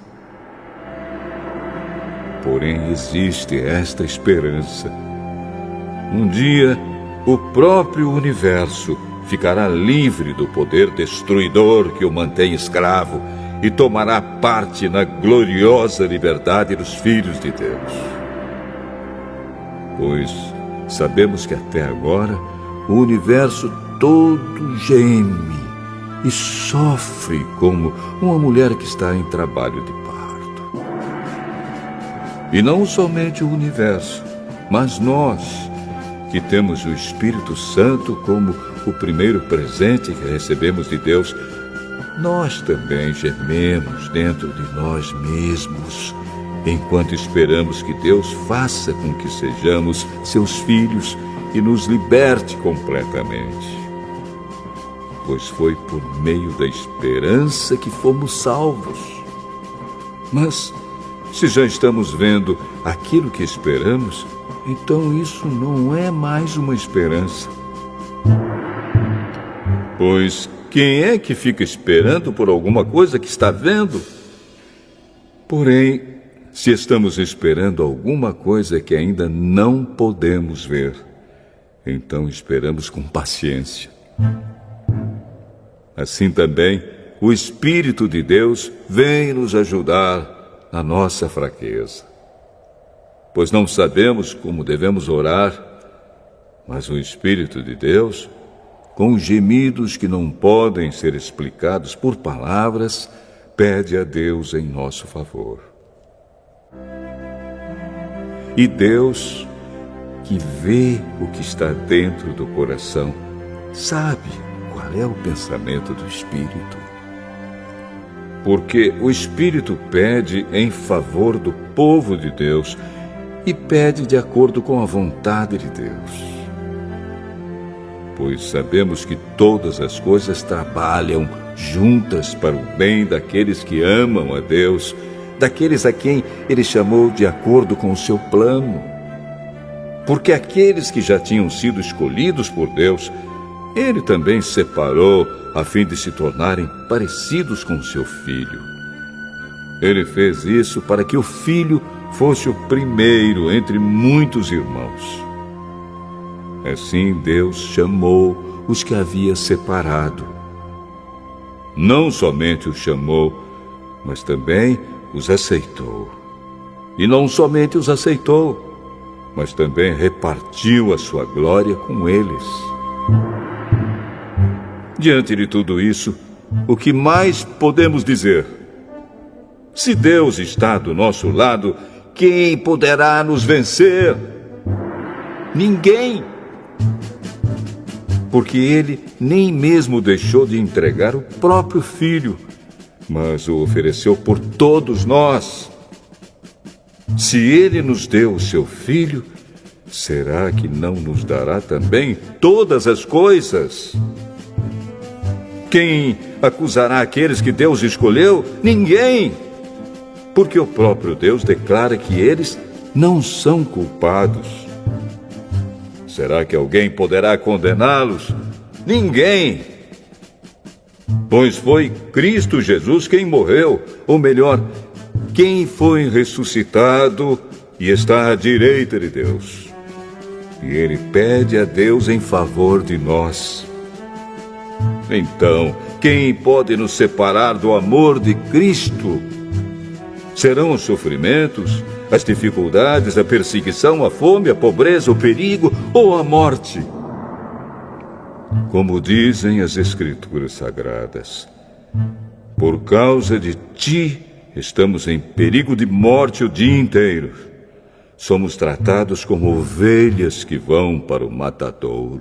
Porém, existe esta esperança. Um dia, o próprio universo ficará livre do poder destruidor que o mantém escravo e tomará parte na gloriosa liberdade dos filhos de Deus. Pois sabemos que até agora o universo todo geme e sofre como uma mulher que está em trabalho de parto. E não somente o universo, mas nós, que temos o Espírito Santo como o primeiro presente que recebemos de Deus, nós também gememos dentro de nós mesmos, enquanto esperamos que Deus faça com que sejamos seus filhos e nos liberte completamente. Pois foi por meio da esperança que fomos salvos. Mas, se já estamos vendo aquilo que esperamos, então isso não é mais uma esperança. Pois quem é que fica esperando por alguma coisa que está vendo? Porém, se estamos esperando alguma coisa que ainda não podemos ver, então esperamos com paciência. Assim também, o Espírito de Deus vem nos ajudar na nossa fraqueza. Pois não sabemos como devemos orar, mas o Espírito de Deus, com gemidos que não podem ser explicados por palavras, pede a Deus em nosso favor. E Deus, que vê o que está dentro do coração, sabe qual é o pensamento do Espírito. Porque o Espírito pede em favor do povo de Deus e pede de acordo com a vontade de Deus. Pois sabemos que todas as coisas trabalham juntas para o bem daqueles que amam a Deus, daqueles a quem Ele chamou de acordo com o seu plano. Porque aqueles que já tinham sido escolhidos por Deus, Ele também separou a fim de se tornarem parecidos com seu Filho. Ele fez isso para que o Filho fosse o primeiro entre muitos irmãos. Assim Deus chamou os que havia separado. Não somente os chamou, mas também os aceitou. E não somente os aceitou, mas também repartiu a sua glória com eles. Diante de tudo isso, o que mais podemos dizer? Se Deus está do nosso lado, quem poderá nos vencer? Ninguém. Porque Ele nem mesmo deixou de entregar o próprio Filho, mas o ofereceu por todos nós. Se Ele nos deu o seu Filho, será que não nos dará também todas as coisas? Quem acusará aqueles que Deus escolheu? Ninguém! Porque o próprio Deus declara que eles não são culpados. Será que alguém poderá condená-los? Ninguém! Pois foi Cristo Jesus quem morreu, ou melhor, quem foi ressuscitado e está à direita de Deus. E Ele pede a Deus em favor de nós. Então, quem pode nos separar do amor de Cristo? Serão os sofrimentos, as dificuldades, a perseguição, a fome, a pobreza, o perigo ou a morte? Como dizem as Escrituras Sagradas, por causa de ti estamos em perigo de morte o dia inteiro. Somos tratados como ovelhas que vão para o matadouro.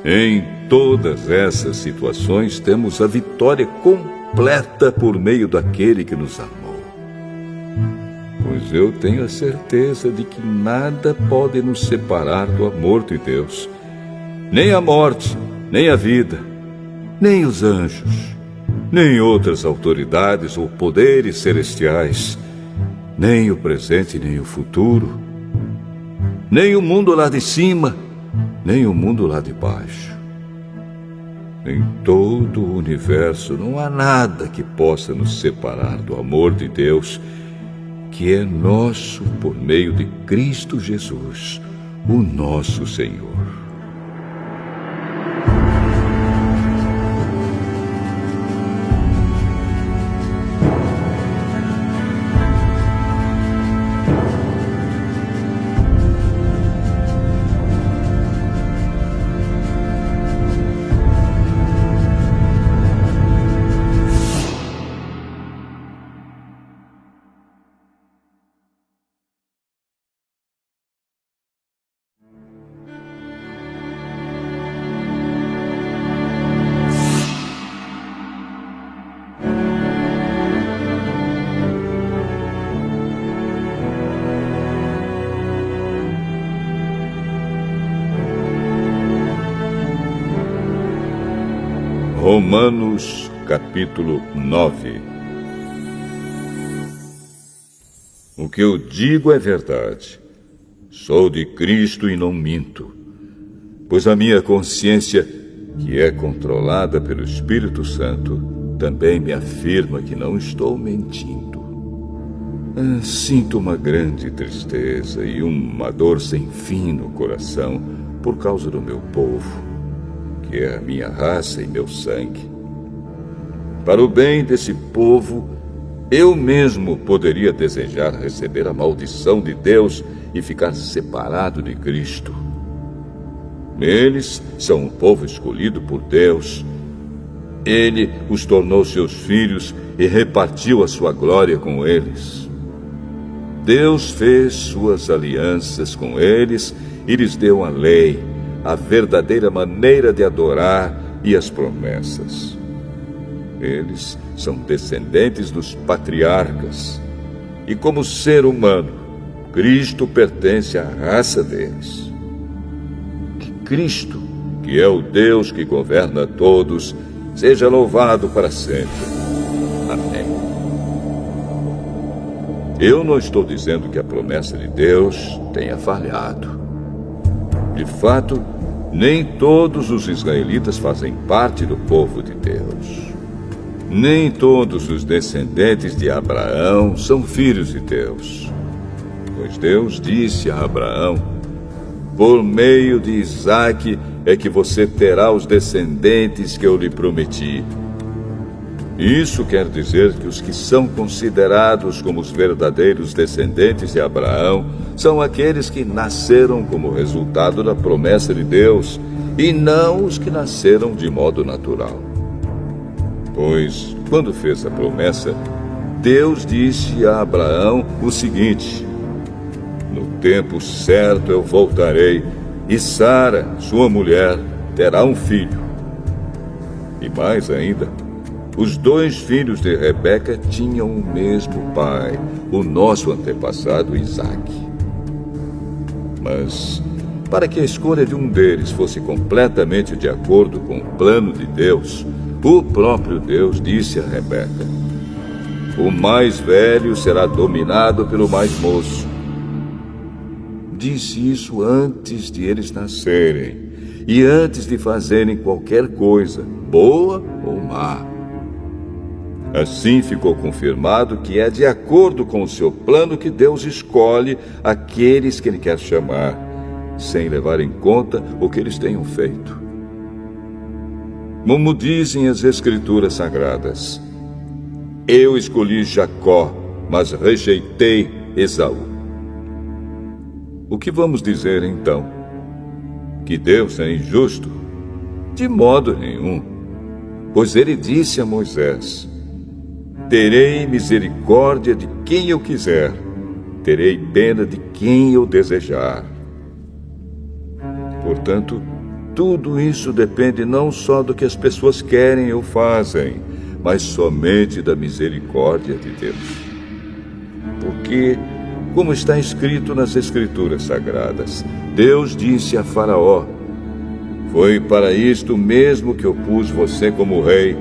Em todas essas situações, temos a vitória completa por meio daquele que nos amou. Pois eu tenho a certeza de que nada pode nos separar do amor de Deus. Nem a morte, nem a vida, nem os anjos, nem outras autoridades ou poderes celestiais, nem o presente, nem o futuro, nem o mundo lá de cima, nem o mundo lá de baixo. Em todo o universo não há nada que possa nos separar do amor de Deus, que é nosso por meio de Cristo Jesus, o nosso Senhor. Romanos, capítulo 9. O que eu digo é verdade. Sou de Cristo e não minto. Pois a minha consciência, que é controlada pelo Espírito Santo, também me afirma que não estou mentindo. Sinto uma grande tristeza e uma dor sem fim no coração por causa do meu povo, que é a minha raça e meu sangue. Para o bem desse povo, eu mesmo poderia desejar receber a maldição de Deus e ficar separado de Cristo. Eles são um povo escolhido por Deus. Ele os tornou seus filhos e repartiu a sua glória com eles. Deus fez suas alianças com eles e lhes deu a lei, a verdadeira maneira de adorar e as promessas. Eles são descendentes dos patriarcas. E como ser humano, Cristo pertence à raça deles. Que Cristo, que é o Deus que governa todos, seja louvado para sempre. Amém. Eu não estou dizendo que a promessa de Deus tenha falhado. De fato, nem todos os israelitas fazem parte do povo de Deus. Nem todos os descendentes de Abraão são filhos de Deus. Pois Deus disse a Abraão: por meio de Isaque é que você terá os descendentes que eu lhe prometi. Isso quer dizer que os que são considerados como os verdadeiros descendentes de Abraão são aqueles que nasceram como resultado da promessa de Deus, e não os que nasceram de modo natural. Pois, quando fez a promessa, Deus disse a Abraão o seguinte: no tempo certo eu voltarei, e Sara, sua mulher, terá um filho. E mais ainda, os 2 filhos de Rebeca tinham o mesmo pai, o nosso antepassado Isaque. Mas, para que a escolha de um deles fosse completamente de acordo com o plano de Deus, o próprio Deus disse a Rebeca: o mais velho será dominado pelo mais moço. Disse isso antes de eles nascerem e antes de fazerem qualquer coisa, boa ou má. Assim ficou confirmado que é de acordo com o seu plano que Deus escolhe aqueles que Ele quer chamar, sem levar em conta o que eles tenham feito. Como dizem as Escrituras Sagradas: eu escolhi Jacó, mas rejeitei Esaú. O que vamos dizer então? Que Deus é injusto? De modo nenhum. Pois Ele disse a Moisés: terei misericórdia de quem eu quiser, terei pena de quem eu desejar. Portanto, tudo isso depende não só do que as pessoas querem ou fazem, mas somente da misericórdia de Deus. Porque, como está escrito nas Escrituras Sagradas, Deus disse a Faraó: foi para isto mesmo que eu pus você como rei,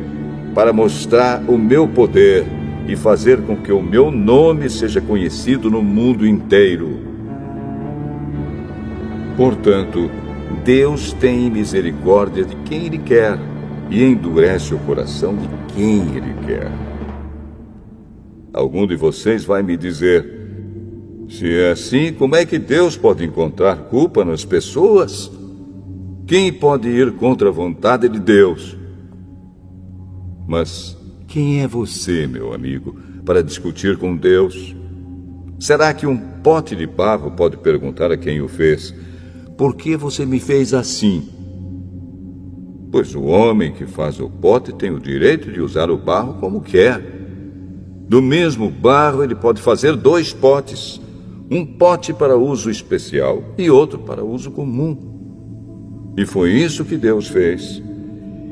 para mostrar o meu poder e fazer com que o meu nome seja conhecido no mundo inteiro. Portanto, Deus tem misericórdia de quem Ele quer e endurece o coração de quem Ele quer. Algum de vocês vai me dizer: se é assim, como é que Deus pode encontrar culpa nas pessoas? Quem pode ir contra a vontade de Deus? Mas quem é você, meu amigo, para discutir com Deus? Será que um pote de barro pode perguntar a quem o fez: por que você me fez assim? Pois o homem que faz o pote tem o direito de usar o barro como quer. Do mesmo barro ele pode fazer 2 potes, um pote para uso especial e outro para uso comum. E foi isso que Deus fez.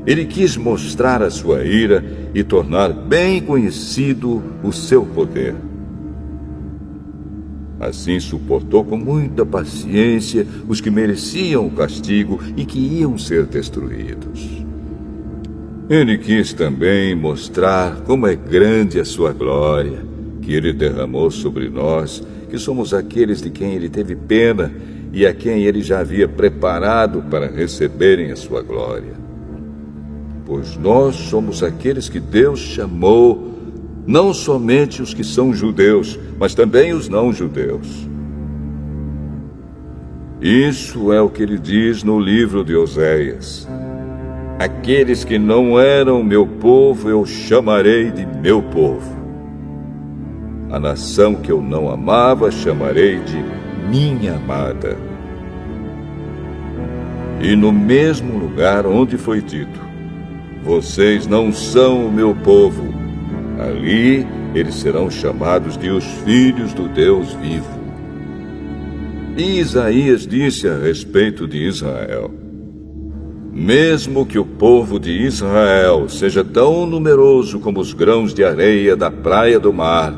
Ele quis mostrar a sua ira e tornar bem conhecido o seu poder. Assim suportou com muita paciência os que mereciam o castigo e que iam ser destruídos. Ele quis também mostrar como é grande a sua glória, que Ele derramou sobre nós, que somos aqueles de quem Ele teve pena e a quem Ele já havia preparado para receberem a sua glória. Pois nós somos aqueles que Deus chamou, não somente os que são judeus, mas também os não-judeus. Isso é o que Ele diz no livro de Oséias: aqueles que não eram meu povo eu chamarei de meu povo. A nação que eu não amava chamarei de minha amada. E no mesmo lugar onde foi dito: vocês não são o meu povo, ali eles serão chamados de os filhos do Deus vivo. E Isaías disse a respeito de Israel: mesmo que o povo de Israel seja tão numeroso como os grãos de areia da praia do mar,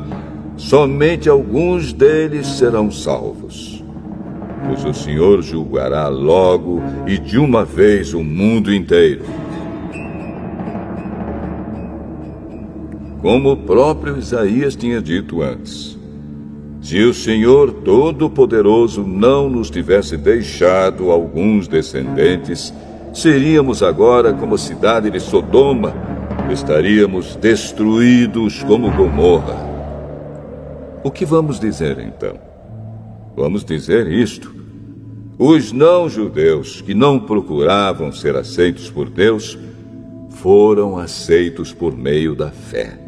somente alguns deles serão salvos. Pois o Senhor julgará logo e de uma vez o mundo inteiro. Como o próprio Isaías tinha dito antes: se o Senhor Todo-Poderoso não nos tivesse deixado alguns descendentes, seríamos agora como a cidade de Sodoma, estaríamos destruídos como Gomorra. O que vamos dizer então? Vamos dizer isto: os não-judeus que não procuravam ser aceitos por Deus foram aceitos por meio da fé.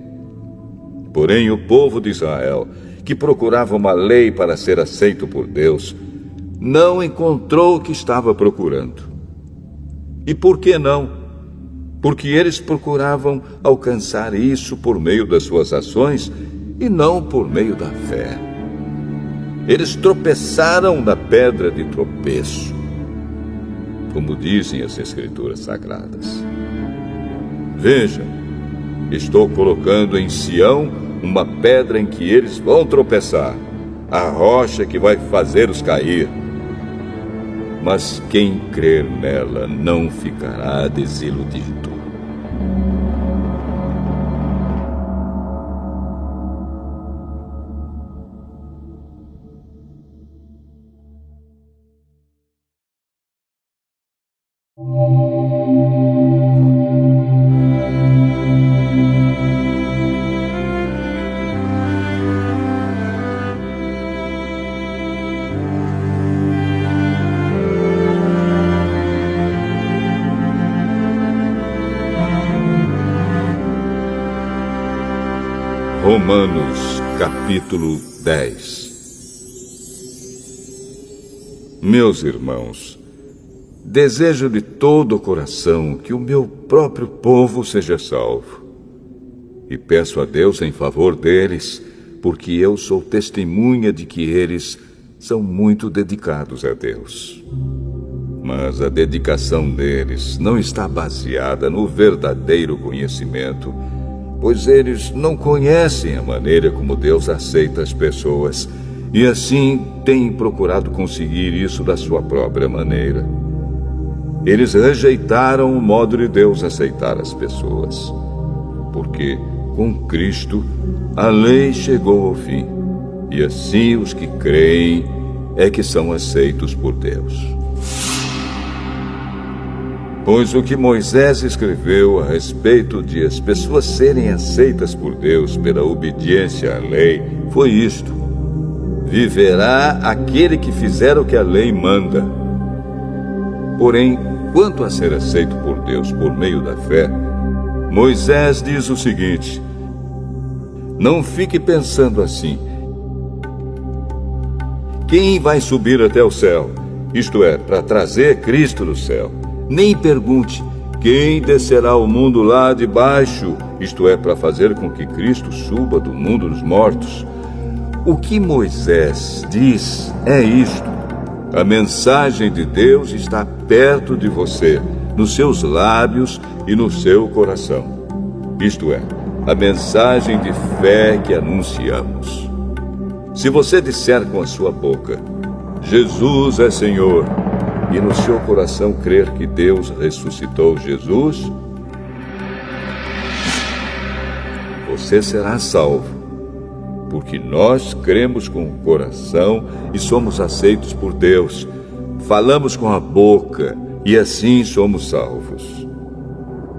Porém, o povo de Israel, que procurava uma lei para ser aceito por Deus, não encontrou o que estava procurando. E por que não? Porque eles procuravam alcançar isso por meio das suas ações e não por meio da fé. Eles tropeçaram na pedra de tropeço, como dizem as Escrituras Sagradas. Vejam, estou colocando em Sião uma pedra em que eles vão tropeçar, a rocha que vai fazê-los cair. Mas quem crer nela não ficará desiludido. Romanos, capítulo 10. Meus irmãos, desejo de todo o coração que o meu próprio povo seja salvo. E peço a Deus em favor deles, porque eu sou testemunha de que eles são muito dedicados a Deus. Mas a dedicação deles não está baseada no verdadeiro conhecimento, pois eles não conhecem a maneira como Deus aceita as pessoas e assim têm procurado conseguir isso da sua própria maneira. Eles rejeitaram o modo de Deus aceitar as pessoas, porque com Cristo a lei chegou ao fim, e assim os que creem é que são aceitos por Deus. Pois o que Moisés escreveu a respeito de as pessoas serem aceitas por Deus pela obediência à lei foi isto: viverá aquele que fizer o que a lei manda. Porém, quanto a ser aceito por Deus por meio da fé, Moisés diz o seguinte: não fique pensando assim: quem vai subir até o céu? Isto é, para trazer Cristo do céu. Nem pergunte: quem descerá ao mundo lá de baixo? Isto é, para fazer com que Cristo suba do mundo dos mortos. O que Moisés diz é isto: a mensagem de Deus está perto de você, nos seus lábios e no seu coração. Isto é, a mensagem de fé que anunciamos. Se você disser com a sua boca: Jesus é Senhor, e no seu coração crer que Deus ressuscitou Jesus, você será salvo, porque nós cremos com o coração e somos aceitos por Deus. Falamos com a boca e assim somos salvos.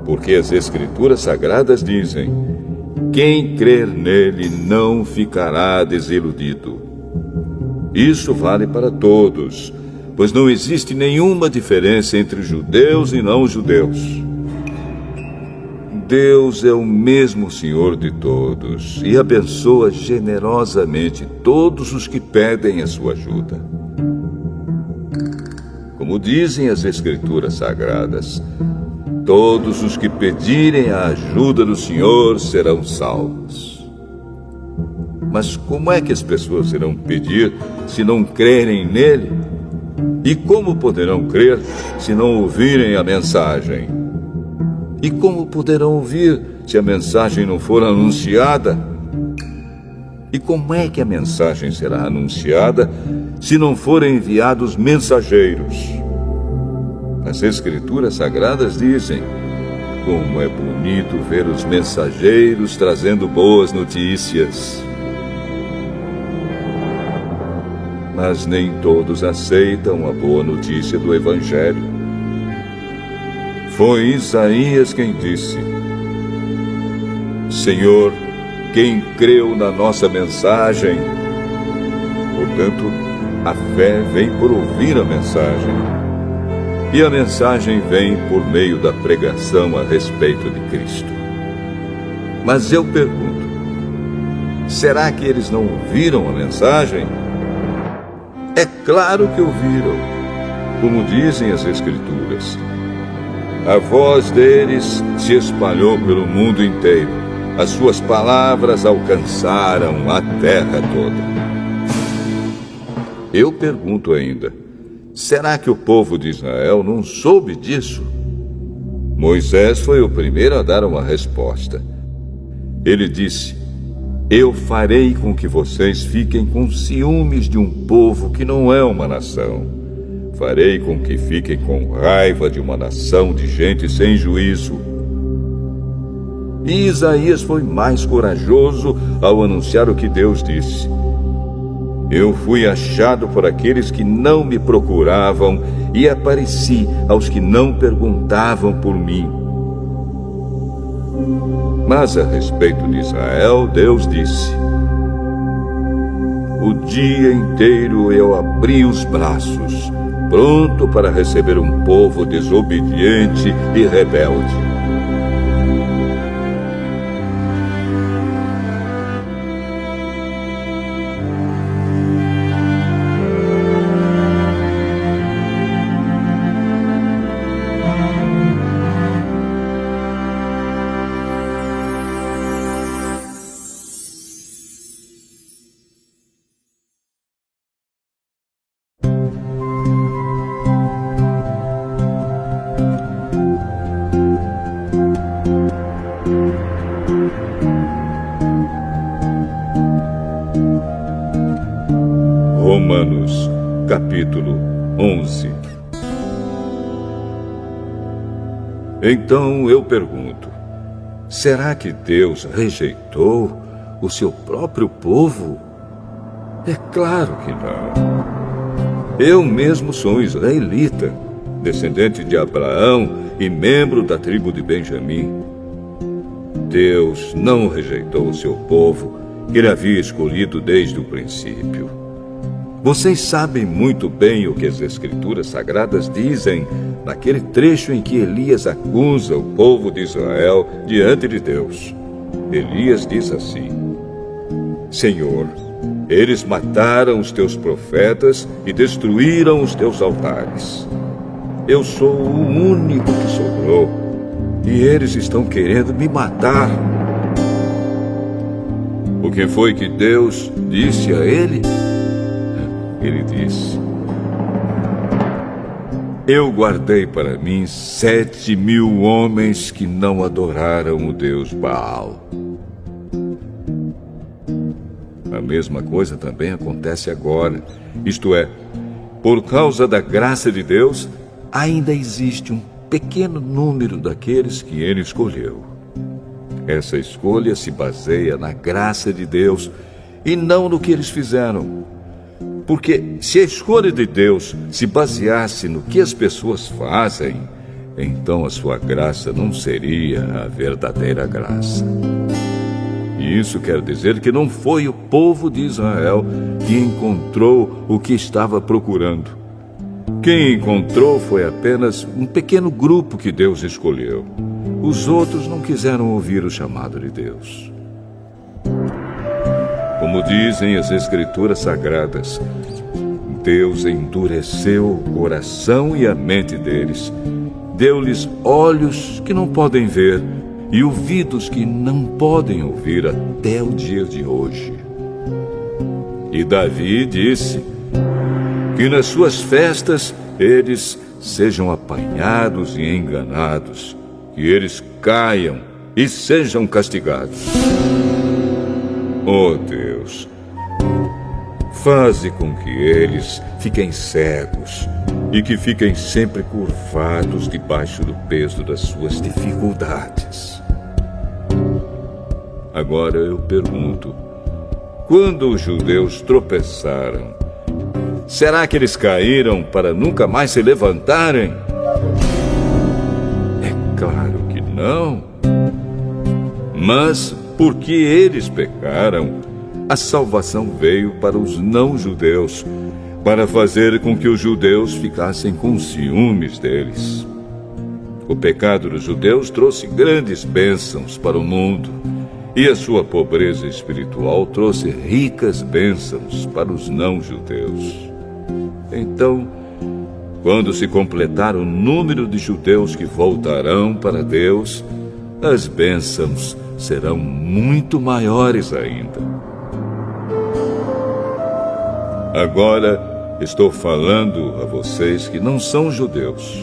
Porque as Escrituras Sagradas dizem: quem crer nele não ficará desiludido. Isso vale para todos, pois não existe nenhuma diferença entre judeus e não-judeus. Deus é o mesmo Senhor de todos e abençoa generosamente todos os que pedem a sua ajuda. Como dizem as Escrituras Sagradas, todos os que pedirem a ajuda do Senhor serão salvos. Mas como é que as pessoas irão pedir se não crerem nele? E como poderão crer se não ouvirem a mensagem? E como poderão ouvir se a mensagem não for anunciada? E como é que a mensagem será anunciada se não forem enviados mensageiros? As Escrituras Sagradas dizem: como é bonito ver os mensageiros trazendo boas notícias. Mas nem todos aceitam a boa notícia do Evangelho. Foi Isaías quem disse: Senhor, quem creu na nossa mensagem? Portanto, a fé vem por ouvir a mensagem. E a mensagem vem por meio da pregação a respeito de Cristo. Mas eu pergunto: será que eles não ouviram a mensagem? É claro que ouviram, como dizem as Escrituras. A voz deles se espalhou pelo mundo inteiro. As suas palavras alcançaram a terra toda. Eu pergunto ainda: será que o povo de Israel não soube disso? Moisés foi o primeiro a dar uma resposta. Ele disse: eu farei com que vocês fiquem com ciúmes de um povo que não é uma nação. Farei com que fiquem com raiva de uma nação de gente sem juízo. E Isaías foi mais corajoso ao anunciar o que Deus disse: eu fui achado por aqueles que não me procuravam e apareci aos que não perguntavam por mim. Mas a respeito de Israel, Deus disse: o dia inteiro eu abri os braços, pronto para receber um povo desobediente e rebelde. Romanos, capítulo 11. Então eu pergunto, será que Deus rejeitou o seu próprio povo? É claro que não. Eu mesmo sou um israelita, descendente de Abraão e membro da tribo de Benjamim. Deus não rejeitou o seu povo, que ele havia escolhido desde o princípio. Vocês sabem muito bem o que as Escrituras Sagradas dizem naquele trecho em que Elias acusa o povo de Israel diante de Deus. Elias diz assim: Senhor, eles mataram os teus profetas e destruíram os teus altares. Eu sou o único que sobrou e eles estão querendo me matar. O que foi que Deus disse a ele? Ele disse: Eu guardei para mim 7.000 homens que não adoraram o Deus Baal. A mesma coisa também acontece agora. Isto é, por causa da graça de Deus, ainda existe um pequeno número daqueles que ele escolheu. Essa escolha se baseia na graça de Deus e não no que eles fizeram. Porque se a escolha de Deus se baseasse no que as pessoas fazem, então a sua graça não seria a verdadeira graça. E isso quer dizer que não foi o povo de Israel que encontrou o que estava procurando. Quem encontrou foi apenas um pequeno grupo que Deus escolheu. Os outros não quiseram ouvir o chamado de Deus. Como dizem as Escrituras Sagradas, Deus endureceu o coração e a mente deles, deu-lhes olhos que não podem ver e ouvidos que não podem ouvir até o dia de hoje. E Davi disse que nas suas festas eles sejam apanhados e enganados, que eles caiam e sejam castigados. Oh Deus, faze com que eles fiquem cegos e que fiquem sempre curvados debaixo do peso das suas dificuldades. Agora eu pergunto, quando os judeus tropeçaram, será que eles caíram para nunca mais se levantarem? É claro que não. Mas porque eles pecaram, a salvação veio para os não-judeus, para fazer com que os judeus ficassem com ciúmes deles. O pecado dos judeus trouxe grandes bênçãos para o mundo, e a sua pobreza espiritual trouxe ricas bênçãos para os não-judeus. Então, quando se completar o número de judeus que voltarão para Deus, as bênçãos serão muito maiores ainda. Agora estou falando a vocês que não são judeus.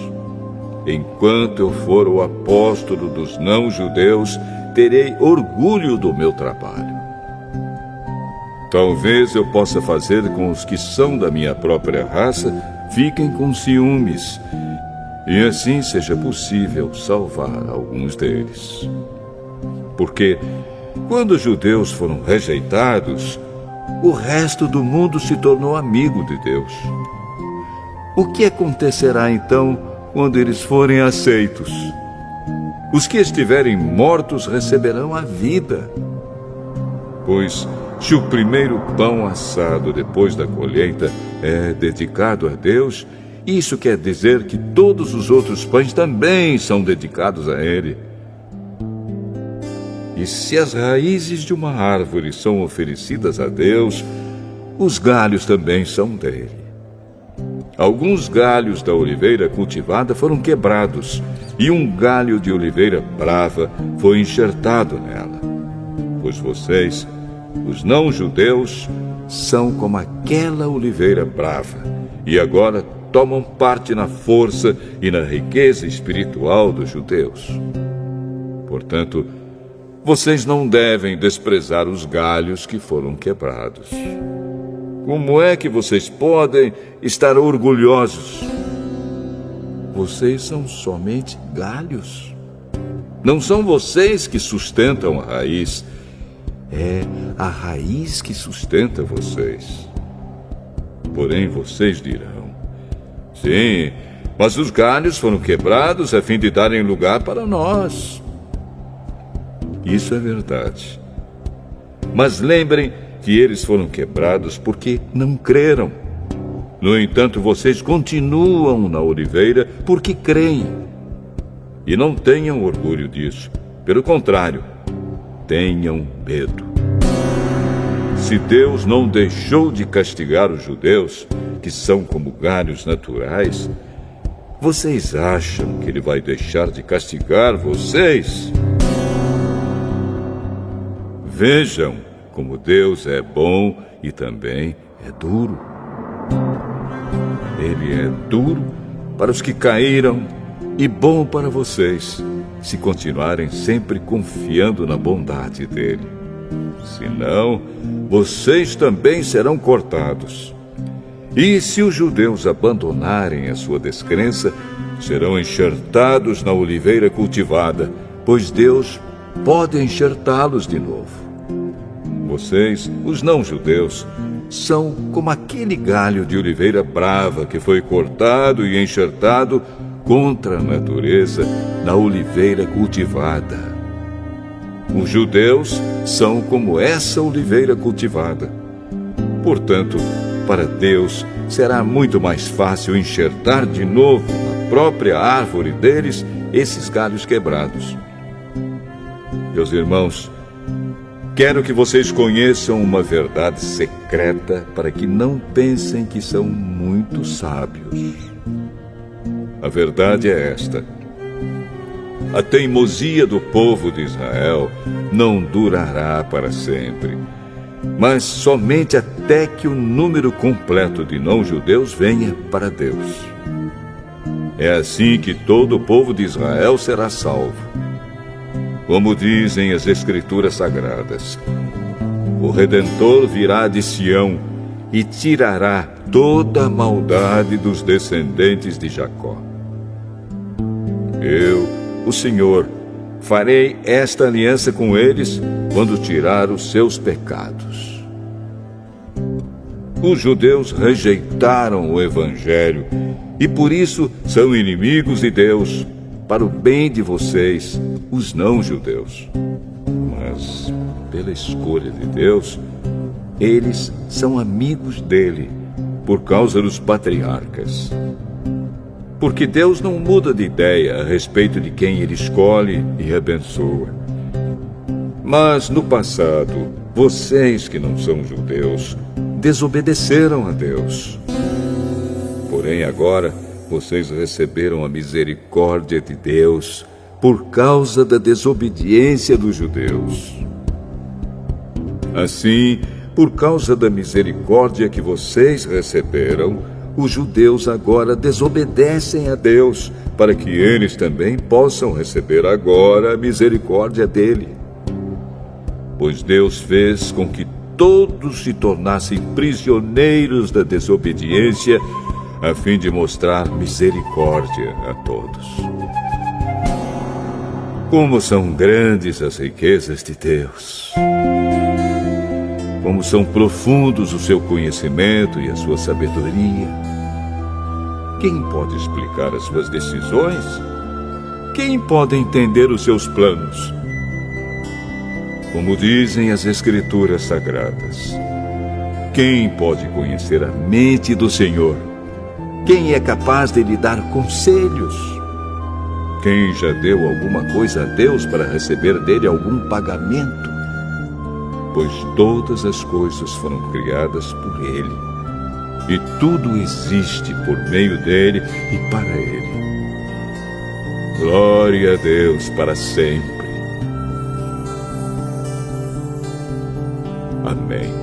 Enquanto eu for o apóstolo dos não-judeus, terei orgulho do meu trabalho. Talvez eu possa fazer com os que são da minha própria raça fiquem com ciúmes, e assim seja possível salvar alguns deles. Porque quando os judeus foram rejeitados, o resto do mundo se tornou amigo de Deus. O que acontecerá então quando eles forem aceitos? Os que estiverem mortos receberão a vida. Pois se o primeiro pão assado depois da colheita é dedicado a Deus, isso quer dizer que todos os outros pães também são dedicados a Ele. E se as raízes de uma árvore são oferecidas a Deus, os galhos também são dele. Alguns galhos da oliveira cultivada foram quebrados, e um galho de oliveira brava foi enxertado nela. Pois vocês, os não-judeus, são como aquela oliveira brava, e agora tomam parte na força e na riqueza espiritual dos judeus. Portanto, vocês não devem desprezar os galhos que foram quebrados. Como é que vocês podem estar orgulhosos? Vocês são somente galhos. Não são vocês que sustentam a raiz. É a raiz que sustenta vocês. Porém, vocês dirão: sim, mas os galhos foram quebrados a fim de darem lugar para nós. Isso é verdade. Mas lembrem que eles foram quebrados porque não creram. No entanto, vocês continuam na oliveira porque creem. E não tenham orgulho disso. Pelo contrário, tenham medo. Se Deus não deixou de castigar os judeus, que são como galhos naturais, vocês acham que Ele vai deixar de castigar vocês? Vejam como Deus é bom e também é duro. Ele é duro para os que caíram e bom para vocês, se continuarem sempre confiando na bondade dele. Senão, vocês também serão cortados. E se os judeus abandonarem a sua descrença, serão enxertados na oliveira cultivada, pois Deus pode enxertá-los de novo. Vocês, os não-judeus, são como aquele galho de oliveira brava que foi cortado e enxertado contra a natureza na oliveira cultivada. Os judeus são como essa oliveira cultivada. Portanto, para Deus será muito mais fácil enxertar de novo na própria árvore deles esses galhos quebrados. Meus irmãos, quero que vocês conheçam uma verdade secreta para que não pensem que são muito sábios. A verdade é esta: a teimosia do povo de Israel não durará para sempre, mas somente até que o número completo de não-judeus venha para Deus. É assim que todo o povo de Israel será salvo. Como dizem as Escrituras Sagradas, o Redentor virá de Sião e tirará toda a maldade dos descendentes de Jacó. Eu, o Senhor, farei esta aliança com eles quando tirar os seus pecados. Os judeus rejeitaram o Evangelho e por isso são inimigos de Deus, para o bem de vocês, os não-judeus. Mas, pela escolha de Deus, eles são amigos dele, por causa dos patriarcas. Porque Deus não muda de ideia a respeito de quem ele escolhe e abençoa. Mas, no passado, vocês que não são judeus, desobedeceram a Deus. Porém, agora, vocês receberam a misericórdia de Deus por causa da desobediência dos judeus. Assim, por causa da misericórdia que vocês receberam, os judeus agora desobedecem a Deus, para que eles também possam receber agora a misericórdia dele. Pois Deus fez com que todos se tornassem prisioneiros da desobediência, a fim de mostrar misericórdia a todos. Como são grandes as riquezas de Deus! Como são profundos o seu conhecimento e a sua sabedoria! Quem pode explicar as suas decisões? Quem pode entender os seus planos? Como dizem as Escrituras Sagradas, quem pode conhecer a mente do Senhor? Quem é capaz de lhe dar conselhos? Quem já deu alguma coisa a Deus para receber dele algum pagamento? Pois todas as coisas foram criadas por ele, e tudo existe por meio dele e para ele. Glória a Deus para sempre. Amém.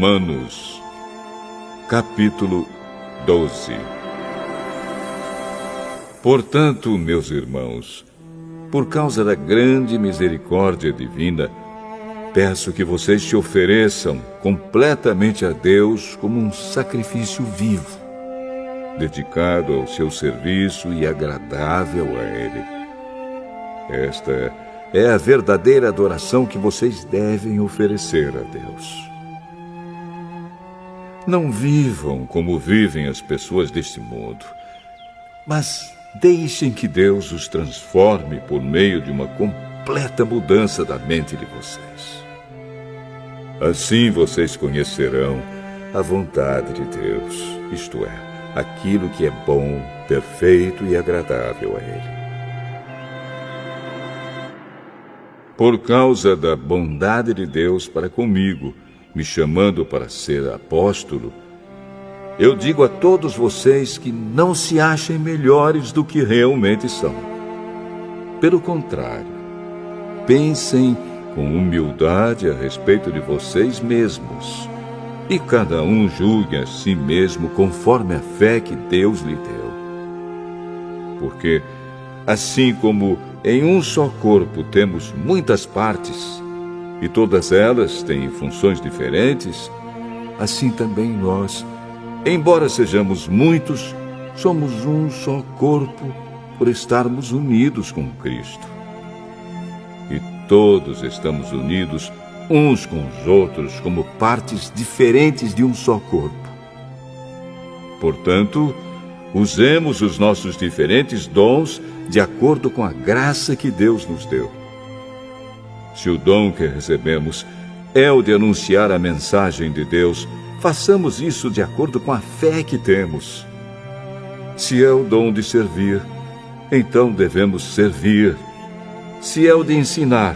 Romanos, capítulo 12. Portanto, meus irmãos, por causa da grande misericórdia divina, peço que vocês se ofereçam completamente a Deus como um sacrifício vivo, dedicado ao seu serviço e agradável a Ele. Esta é a verdadeira adoração que vocês devem oferecer a Deus. Não vivam como vivem as pessoas deste mundo, mas deixem que Deus os transforme por meio de uma completa mudança da mente de vocês. Assim vocês conhecerão a vontade de Deus, isto é, aquilo que é bom, perfeito e agradável a Ele. Por causa da bondade de Deus para comigo, me chamando para ser apóstolo, eu digo a todos vocês que não se achem melhores do que realmente são. Pelo contrário, pensem com humildade a respeito de vocês mesmos, e cada um julgue a si mesmo conforme a fé que Deus lhe deu. Porque, assim como em um só corpo temos muitas partes, e todas elas têm funções diferentes, assim também nós, embora sejamos muitos, somos um só corpo por estarmos unidos com Cristo. E todos estamos unidos uns com os outros como partes diferentes de um só corpo. Portanto, usemos os nossos diferentes dons de acordo com a graça que Deus nos deu. Se o dom que recebemos é o de anunciar a mensagem de Deus, façamos isso de acordo com a fé que temos. Se é o dom de servir, então devemos servir. Se é o de ensinar,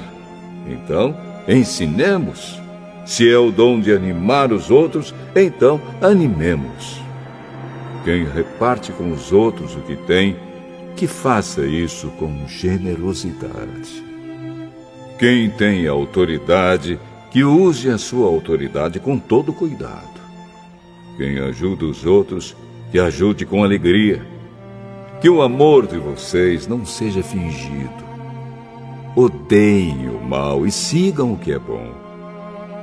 então ensinemos. Se é o dom de animar os outros, então animemos. Quem reparte com os outros o que tem, que faça isso com generosidade. Quem tem autoridade, que use a sua autoridade com todo cuidado. Quem ajuda os outros, que ajude com alegria. Que o amor de vocês não seja fingido. Odeiem o mal e sigam o que é bom.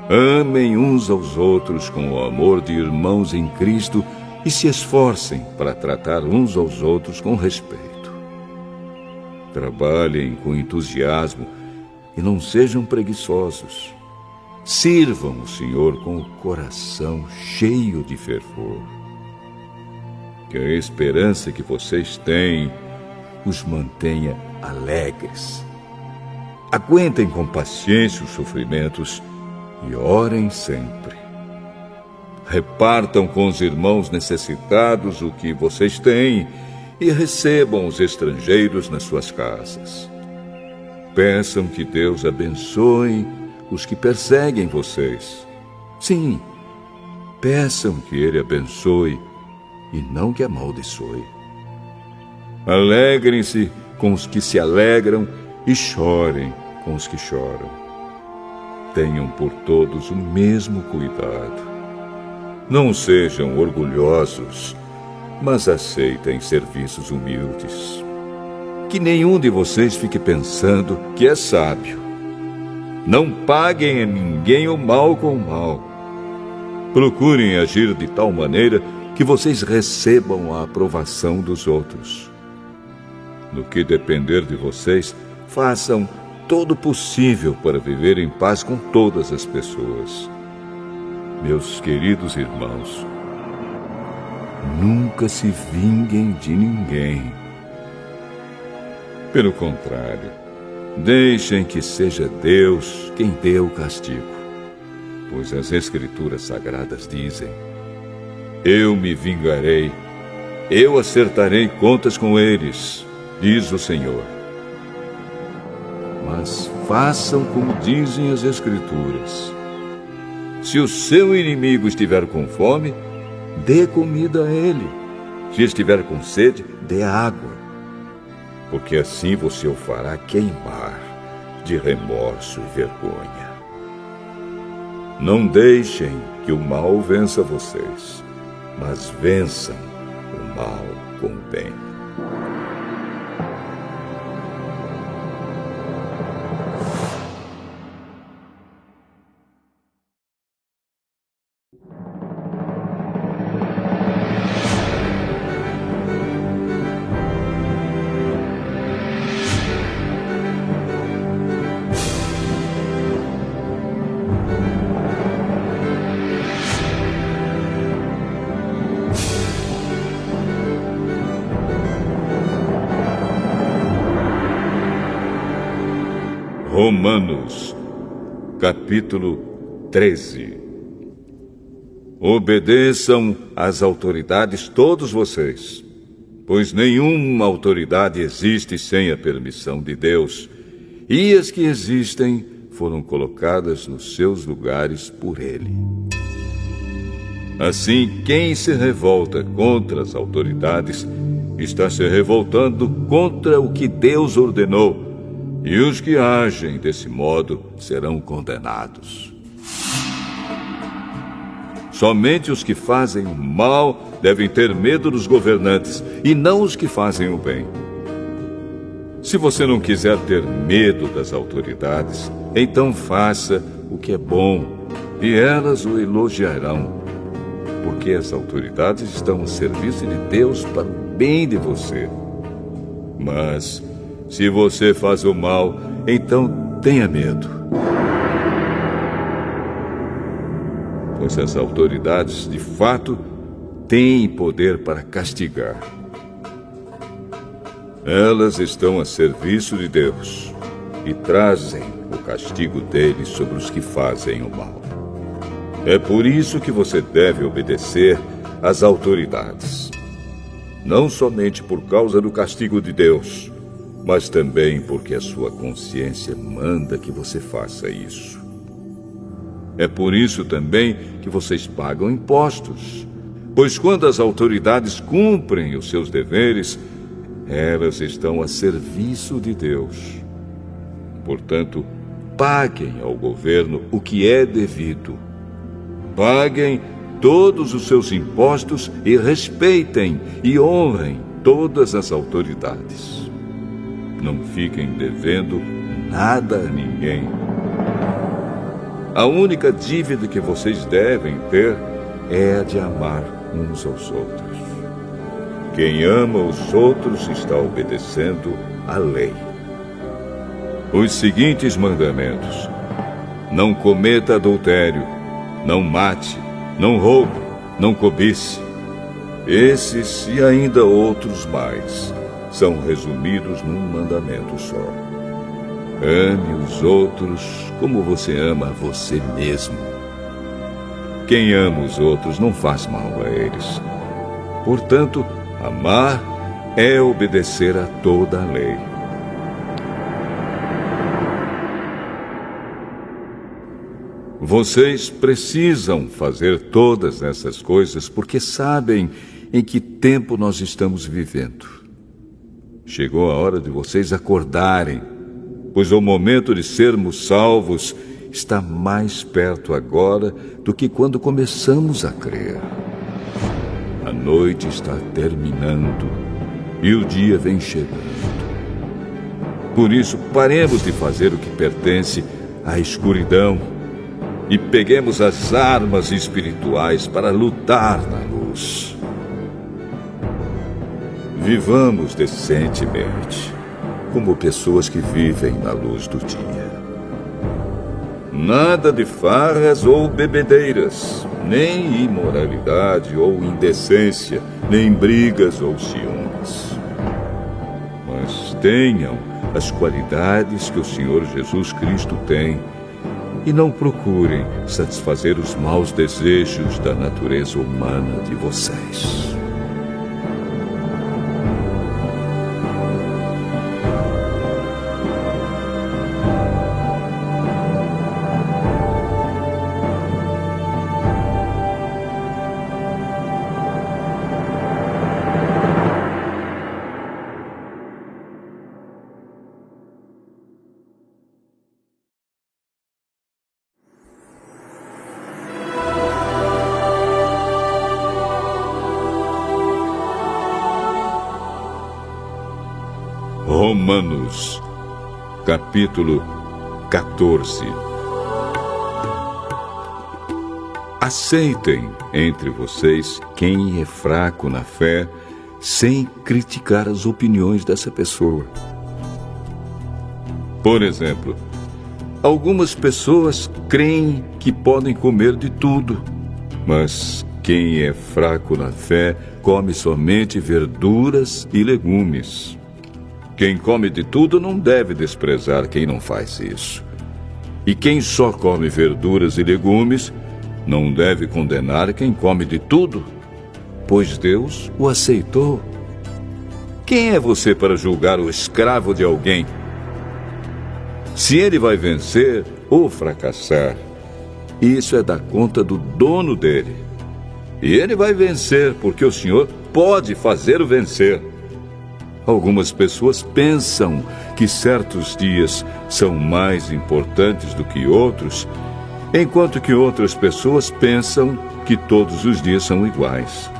Amem uns aos outros com o amor de irmãos em Cristo e se esforcem para tratar uns aos outros com respeito. Trabalhem com entusiasmo e não sejam preguiçosos. Sirvam o Senhor com o coração cheio de fervor. Que a esperança que vocês têm os mantenha alegres. Aguentem com paciência os sofrimentos e orem sempre. Repartam com os irmãos necessitados o que vocês têm e recebam os estrangeiros nas suas casas. Peçam que Deus abençoe os que perseguem vocês. Sim, peçam que Ele abençoe e não que amaldiçoe. Alegrem-se com os que se alegram e chorem com os que choram. Tenham por todos o mesmo cuidado. Não sejam orgulhosos, mas aceitem serviços humildes. Que nenhum de vocês fique pensando que é sábio. Não paguem a ninguém o mal com o mal. Procurem agir de tal maneira que vocês recebam a aprovação dos outros. No que depender de vocês, façam todo o possível para viver em paz com todas as pessoas. Meus queridos irmãos, nunca se vinguem de ninguém. Pelo contrário, deixem que seja Deus quem dê o castigo, pois as Escrituras Sagradas dizem: eu me vingarei, eu acertarei contas com eles, diz o Senhor. Mas façam como dizem as Escrituras. Se o seu inimigo estiver com fome, dê comida a ele. Se estiver com sede, dê água. Porque assim você o fará queimar de remorso e vergonha. Não deixem que o mal vença vocês, mas vençam o mal com o bem. Romanos, capítulo 13. Obedeçam às autoridades todos vocês, pois nenhuma autoridade existe sem a permissão de Deus, e as que existem foram colocadas nos seus lugares por Ele. Assim, quem se revolta contra as autoridades está se revoltando contra o que Deus ordenou, e os que agem desse modo serão condenados. Somente os que fazem o mal devem ter medo dos governantes, e não os que fazem o bem. Se você não quiser ter medo das autoridades, então faça o que é bom, e elas o elogiarão, porque as autoridades estão a serviço de Deus para o bem de você. Mas se você faz o mal, então tenha medo. Pois as autoridades, de fato, têm poder para castigar. Elas estão a serviço de Deus e trazem o castigo dele sobre os que fazem o mal. É por isso que você deve obedecer às autoridades. Não somente por causa do castigo de Deus, mas também porque a sua consciência manda que você faça isso. É por isso também que vocês pagam impostos, pois quando as autoridades cumprem os seus deveres, elas estão a serviço de Deus. Portanto, paguem ao governo o que é devido. Paguem todos os seus impostos e respeitem e honrem todas as autoridades. Não fiquem devendo nada a ninguém. A única dívida que vocês devem ter é a de amar uns aos outros. Quem ama os outros está obedecendo à lei. Os seguintes mandamentos: não cometa adultério, não mate, não roube, não cobice. Esses e ainda outros mais são resumidos num mandamento só. Ame os outros como você ama a você mesmo. Quem ama os outros não faz mal a eles. Portanto, amar é obedecer a toda a lei. Vocês precisam fazer todas essas coisas porque sabem em que tempo nós estamos vivendo. Chegou a hora de vocês acordarem, pois o momento de sermos salvos está mais perto agora do que quando começamos a crer. A noite está terminando e o dia vem chegando. Por isso, paremos de fazer o que pertence à escuridão e peguemos as armas espirituais para lutar na luz. Vivamos decentemente, como pessoas que vivem na luz do dia. Nada de farras ou bebedeiras, nem imoralidade ou indecência, nem brigas ou ciúmes. Mas tenham as qualidades que o Senhor Jesus Cristo tem e não procurem satisfazer os maus desejos da natureza humana de vocês. Romanos, capítulo 14. Aceitem entre vocês quem é fraco na fé, sem criticar as opiniões dessa pessoa. Por exemplo, algumas pessoas creem que podem comer de tudo, mas quem é fraco na fé come somente verduras e legumes. Quem come de tudo não deve desprezar quem não faz isso. E quem só come verduras e legumes não deve condenar quem come de tudo, pois Deus o aceitou. Quem é você para julgar o escravo de alguém? Se ele vai vencer ou fracassar, isso é da conta do dono dele. E ele vai vencer porque o Senhor pode fazê-lo vencer. Algumas pessoas pensam que certos dias são mais importantes do que outros, enquanto que outras pessoas pensam que todos os dias são iguais.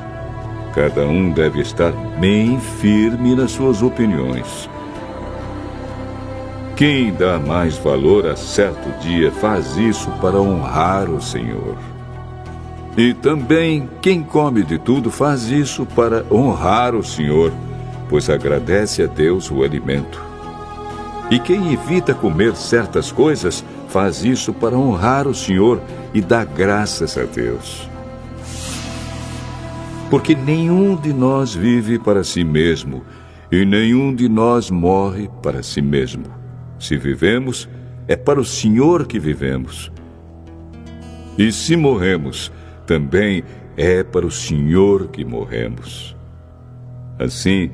Cada um deve estar bem firme nas suas opiniões. Quem dá mais valor a certo dia faz isso para honrar o Senhor. E também quem come de tudo faz isso para honrar o Senhor, pois agradece a Deus o alimento. E quem evita comer certas coisas faz isso para honrar o Senhor e dar graças a Deus. Porque nenhum de nós vive para si mesmo, e nenhum de nós morre para si mesmo. Se vivemos, é para o Senhor que vivemos. E se morremos, também é para o Senhor que morremos. Assim,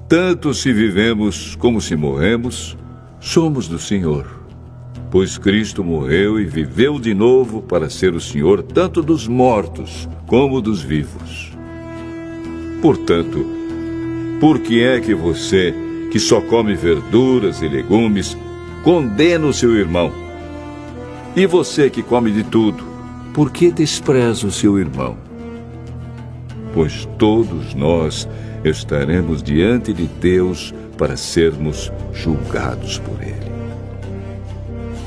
tanto se vivemos como se morremos, somos do Senhor. Pois Cristo morreu e viveu de novo para ser o Senhor tanto dos mortos como dos vivos. Portanto, por que é que você, que só come verduras e legumes, condena o seu irmão? E você que come de tudo, por que despreza o seu irmão? Pois todos nós estaremos diante de Deus para sermos julgados por Ele.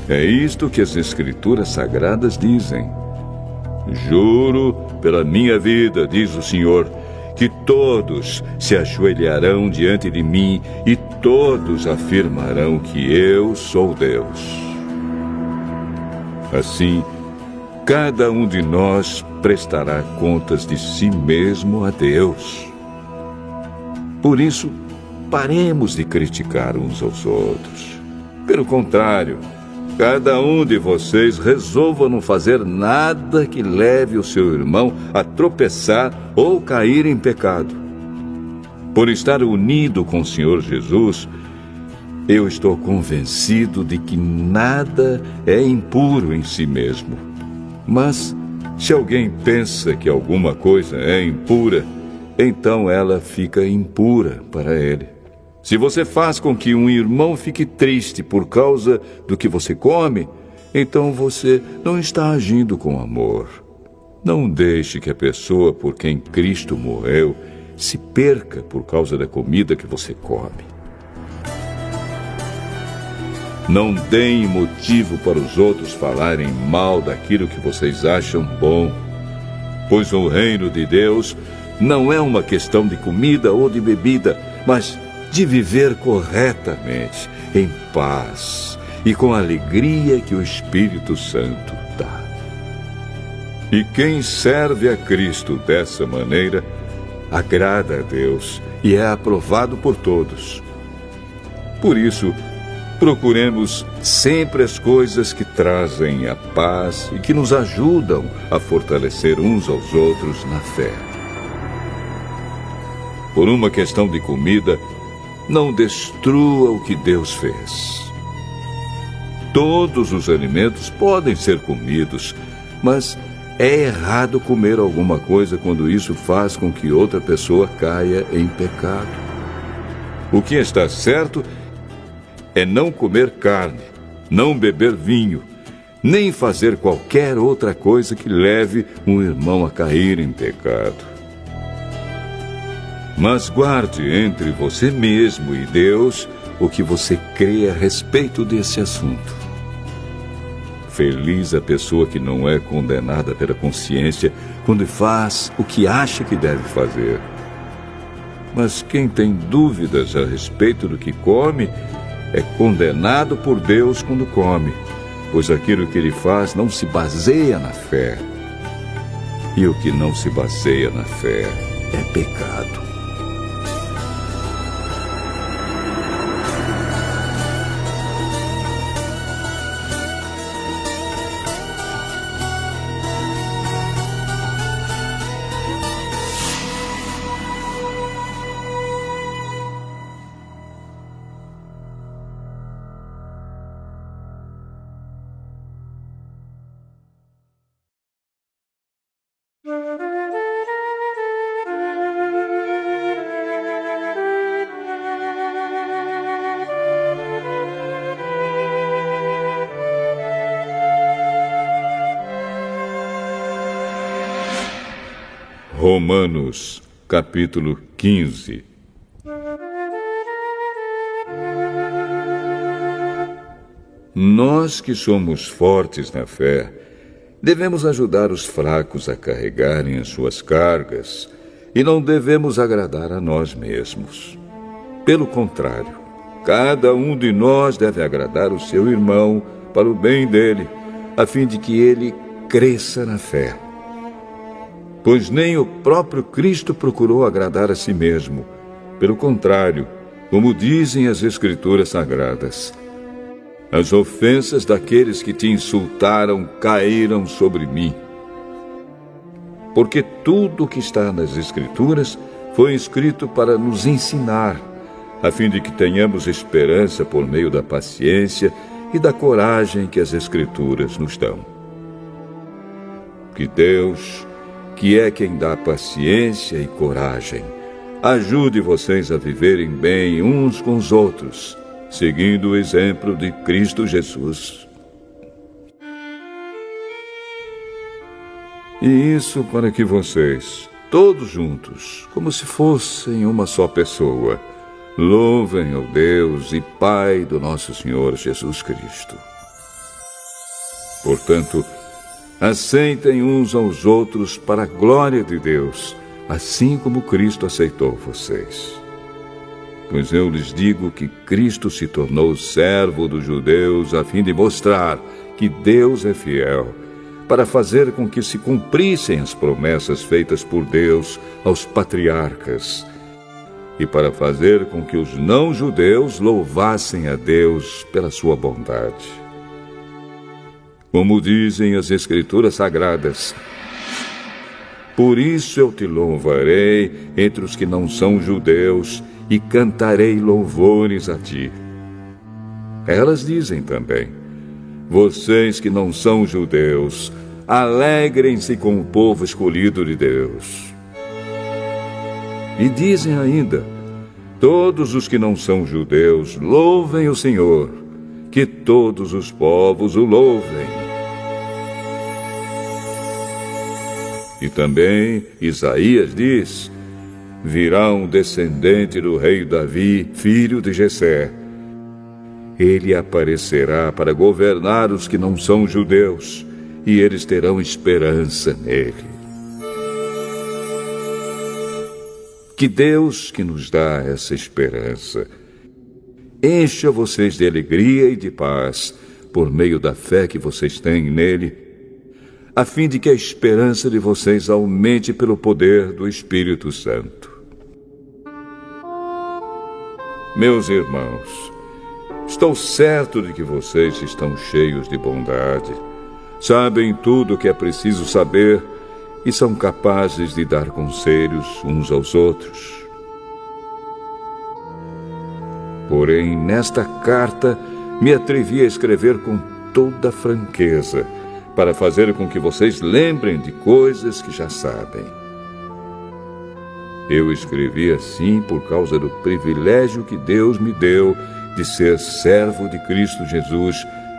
É isto que as Escrituras Sagradas dizem. Juro pela minha vida, diz o Senhor, que todos se ajoelharão diante de mim e todos afirmarão que eu sou Deus. Assim, cada um de nós prestará contas de si mesmo a Deus. Por isso, paremos de criticar uns aos outros. Pelo contrário, cada um de vocês resolva não fazer nada que leve o seu irmão a tropeçar ou cair em pecado. Por estar unido com o Senhor Jesus, eu estou convencido de que nada é impuro em si mesmo. Mas, se alguém pensa que alguma coisa é impura, então ela fica impura para ele. Se você faz com que um irmão fique triste por causa do que você come, então você não está agindo com amor. Não deixe que a pessoa por quem Cristo morreu se perca por causa da comida que você come. Não deem motivo para os outros falarem mal daquilo que vocês acham bom, pois o reino de Deus não é uma questão de comida ou de bebida, mas de viver corretamente, em paz e com a alegria que o Espírito Santo dá. E quem serve a Cristo dessa maneira, agrada a Deus e é aprovado por todos. Por isso, procuremos sempre as coisas que trazem a paz e que nos ajudam a fortalecer uns aos outros na fé. Por uma questão de comida, não destrua o que Deus fez. Todos os alimentos podem ser comidos, mas é errado comer alguma coisa quando isso faz com que outra pessoa caia em pecado. O que está certo é não comer carne, não beber vinho, nem fazer qualquer outra coisa que leve um irmão a cair em pecado. Mas guarde entre você mesmo e Deus o que você crê a respeito desse assunto. Feliz a pessoa que não é condenada pela consciência quando faz o que acha que deve fazer. Mas quem tem dúvidas a respeito do que come é condenado por Deus quando come, pois aquilo que ele faz não se baseia na fé. E o que não se baseia na fé é pecado. Romanos, capítulo 15. Nós que somos fortes na fé, devemos ajudar os fracos a carregarem as suas cargas e não devemos agradar a nós mesmos. Pelo contrário, cada um de nós deve agradar o seu irmão para o bem dele, a fim de que ele cresça na fé. Pois nem o próprio Cristo procurou agradar a si mesmo. Pelo contrário, como dizem as Escrituras Sagradas, as ofensas daqueles que te insultaram caíram sobre mim. Porque tudo o que está nas Escrituras foi escrito para nos ensinar, a fim de que tenhamos esperança por meio da paciência e da coragem que as Escrituras nos dão. Que Deus, que é quem dá paciência e coragem, ajude vocês a viverem bem uns com os outros, seguindo o exemplo de Cristo Jesus. E isso para que vocês, todos juntos, como se fossem uma só pessoa, louvem ao Deus e Pai do nosso Senhor Jesus Cristo. Portanto, aceitem uns aos outros para a glória de Deus, assim como Cristo aceitou vocês. Pois eu lhes digo que Cristo se tornou servo dos judeus a fim de mostrar que Deus é fiel, para fazer com que se cumprissem as promessas feitas por Deus aos patriarcas, e para fazer com que os não-judeus louvassem a Deus pela sua bondade. Como dizem as Escrituras Sagradas, por isso eu te louvarei entre os que não são judeus e cantarei louvores a ti. Elas dizem também, vocês que não são judeus, alegrem-se com o povo escolhido de Deus. E dizem ainda, todos os que não são judeus, louvem o Senhor, que todos os povos o louvem. E também Isaías diz, virá um descendente do rei Davi, filho de Jessé. Ele aparecerá para governar os que não são judeus, e eles terão esperança nele. Que Deus, que nos dá essa esperança, encha vocês de alegria e de paz, por meio da fé que vocês têm nele, a fim de que a esperança de vocês aumente pelo poder do Espírito Santo. Meus irmãos, estou certo de que vocês estão cheios de bondade, sabem tudo o que é preciso saber e são capazes de dar conselhos uns aos outros. Porém, nesta carta, me atrevi a escrever com toda franqueza, para fazer com que vocês lembrem de coisas que já sabem. Eu escrevi assim por causa do privilégio que Deus me deu de ser servo de Cristo Jesus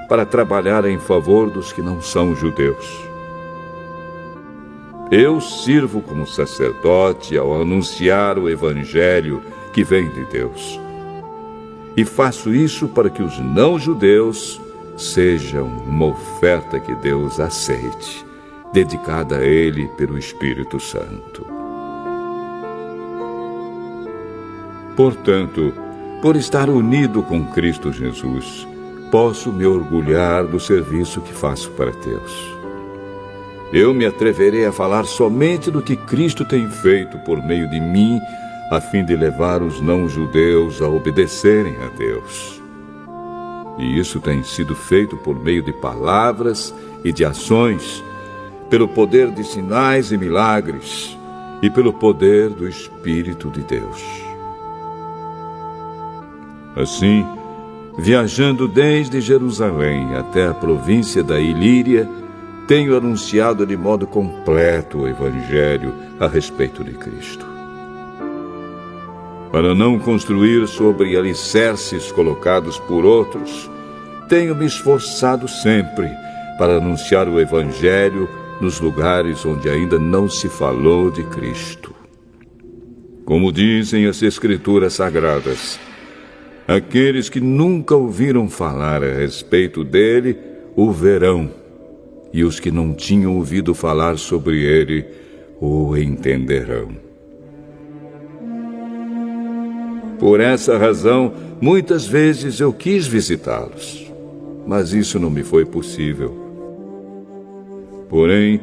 para trabalhar em favor dos que não são judeus. Eu sirvo como sacerdote ao anunciar o Evangelho que vem de Deus. e faço isso para que os não-judeus sejam uma oferta que Deus aceite, dedicada a Ele pelo Espírito Santo. Portanto, por estar unido com Cristo Jesus, posso me orgulhar do serviço que faço para Deus. Eu me atreverei a falar somente do que Cristo tem feito por meio de mim, a fim de levar os não-judeus a obedecerem a Deus. E isso tem sido feito por meio de palavras e de ações, pelo poder de sinais e milagres e pelo poder do Espírito de Deus. Assim, viajando desde Jerusalém até a província da Ilíria, tenho anunciado de modo completo o Evangelho a respeito de Cristo. Para não construir sobre alicerces colocados por outros, tenho me esforçado sempre para anunciar o Evangelho nos lugares onde ainda não se falou de Cristo. Como dizem as Escrituras Sagradas, aqueles que nunca ouviram falar a respeito dele o verão, e os que não tinham ouvido falar sobre ele o entenderão. Por essa razão, muitas vezes eu quis visitá-los, mas isso não me foi possível. Porém,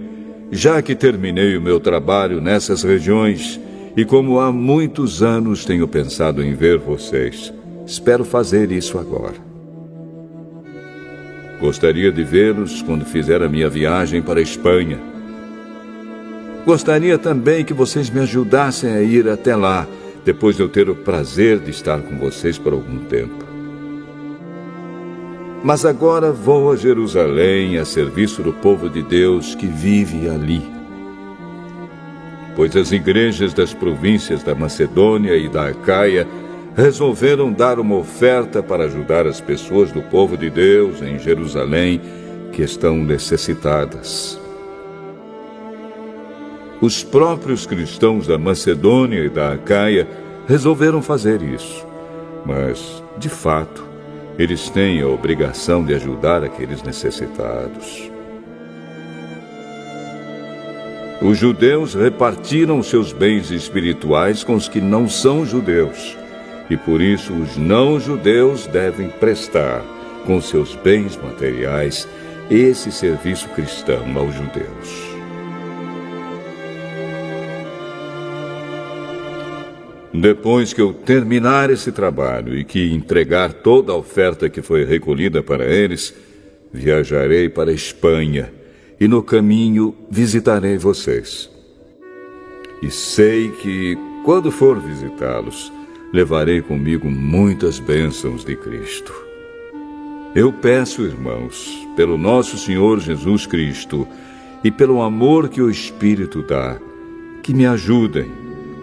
já que terminei o meu trabalho nessas regiões, e como há muitos anos tenho pensado em ver vocês, espero fazer isso agora. Gostaria de vê-los quando fizer a minha viagem para a Espanha. Gostaria também que vocês me ajudassem a ir até lá, depois de eu ter o prazer de estar com vocês por algum tempo. Mas agora vou a Jerusalém a serviço do povo de Deus que vive ali. Pois as igrejas das províncias da Macedônia e da Acaia resolveram dar uma oferta para ajudar as pessoas do povo de Deus em Jerusalém que estão necessitadas. Os próprios cristãos da Macedônia e da Acaia resolveram fazer isso, mas, de fato, eles têm a obrigação de ajudar aqueles necessitados. Os judeus repartiram seus bens espirituais com os que não são judeus, e por isso os não-judeus devem prestar, com seus bens materiais, esse serviço cristão aos judeus. Depois que eu terminar esse trabalho e que entregar toda a oferta que foi recolhida para eles, viajarei para a Espanha e no caminho visitarei vocês. E sei que, quando for visitá-los, levarei comigo muitas bênçãos de Cristo. Eu peço, irmãos, pelo nosso Senhor Jesus Cristo e pelo amor que o Espírito dá, que me ajudem,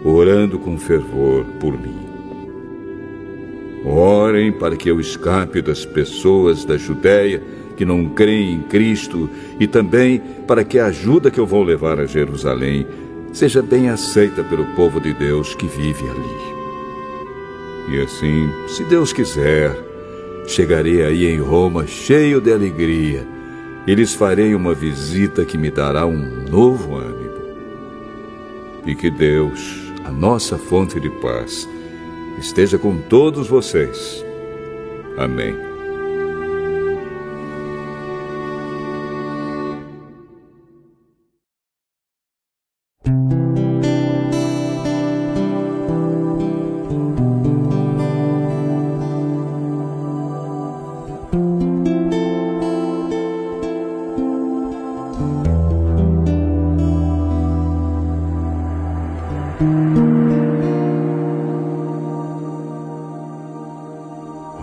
orando com fervor por mim. Orem para que eu escape das pessoas da Judéia que não creem em Cristo e também para que a ajuda que eu vou levar a Jerusalém seja bem aceita pelo povo de Deus que vive ali. E assim, se Deus quiser, chegarei aí em Roma cheio de alegria e lhes farei uma visita que me dará um novo ânimo. E que Deus, a nossa fonte de paz, esteja com todos vocês. Amém.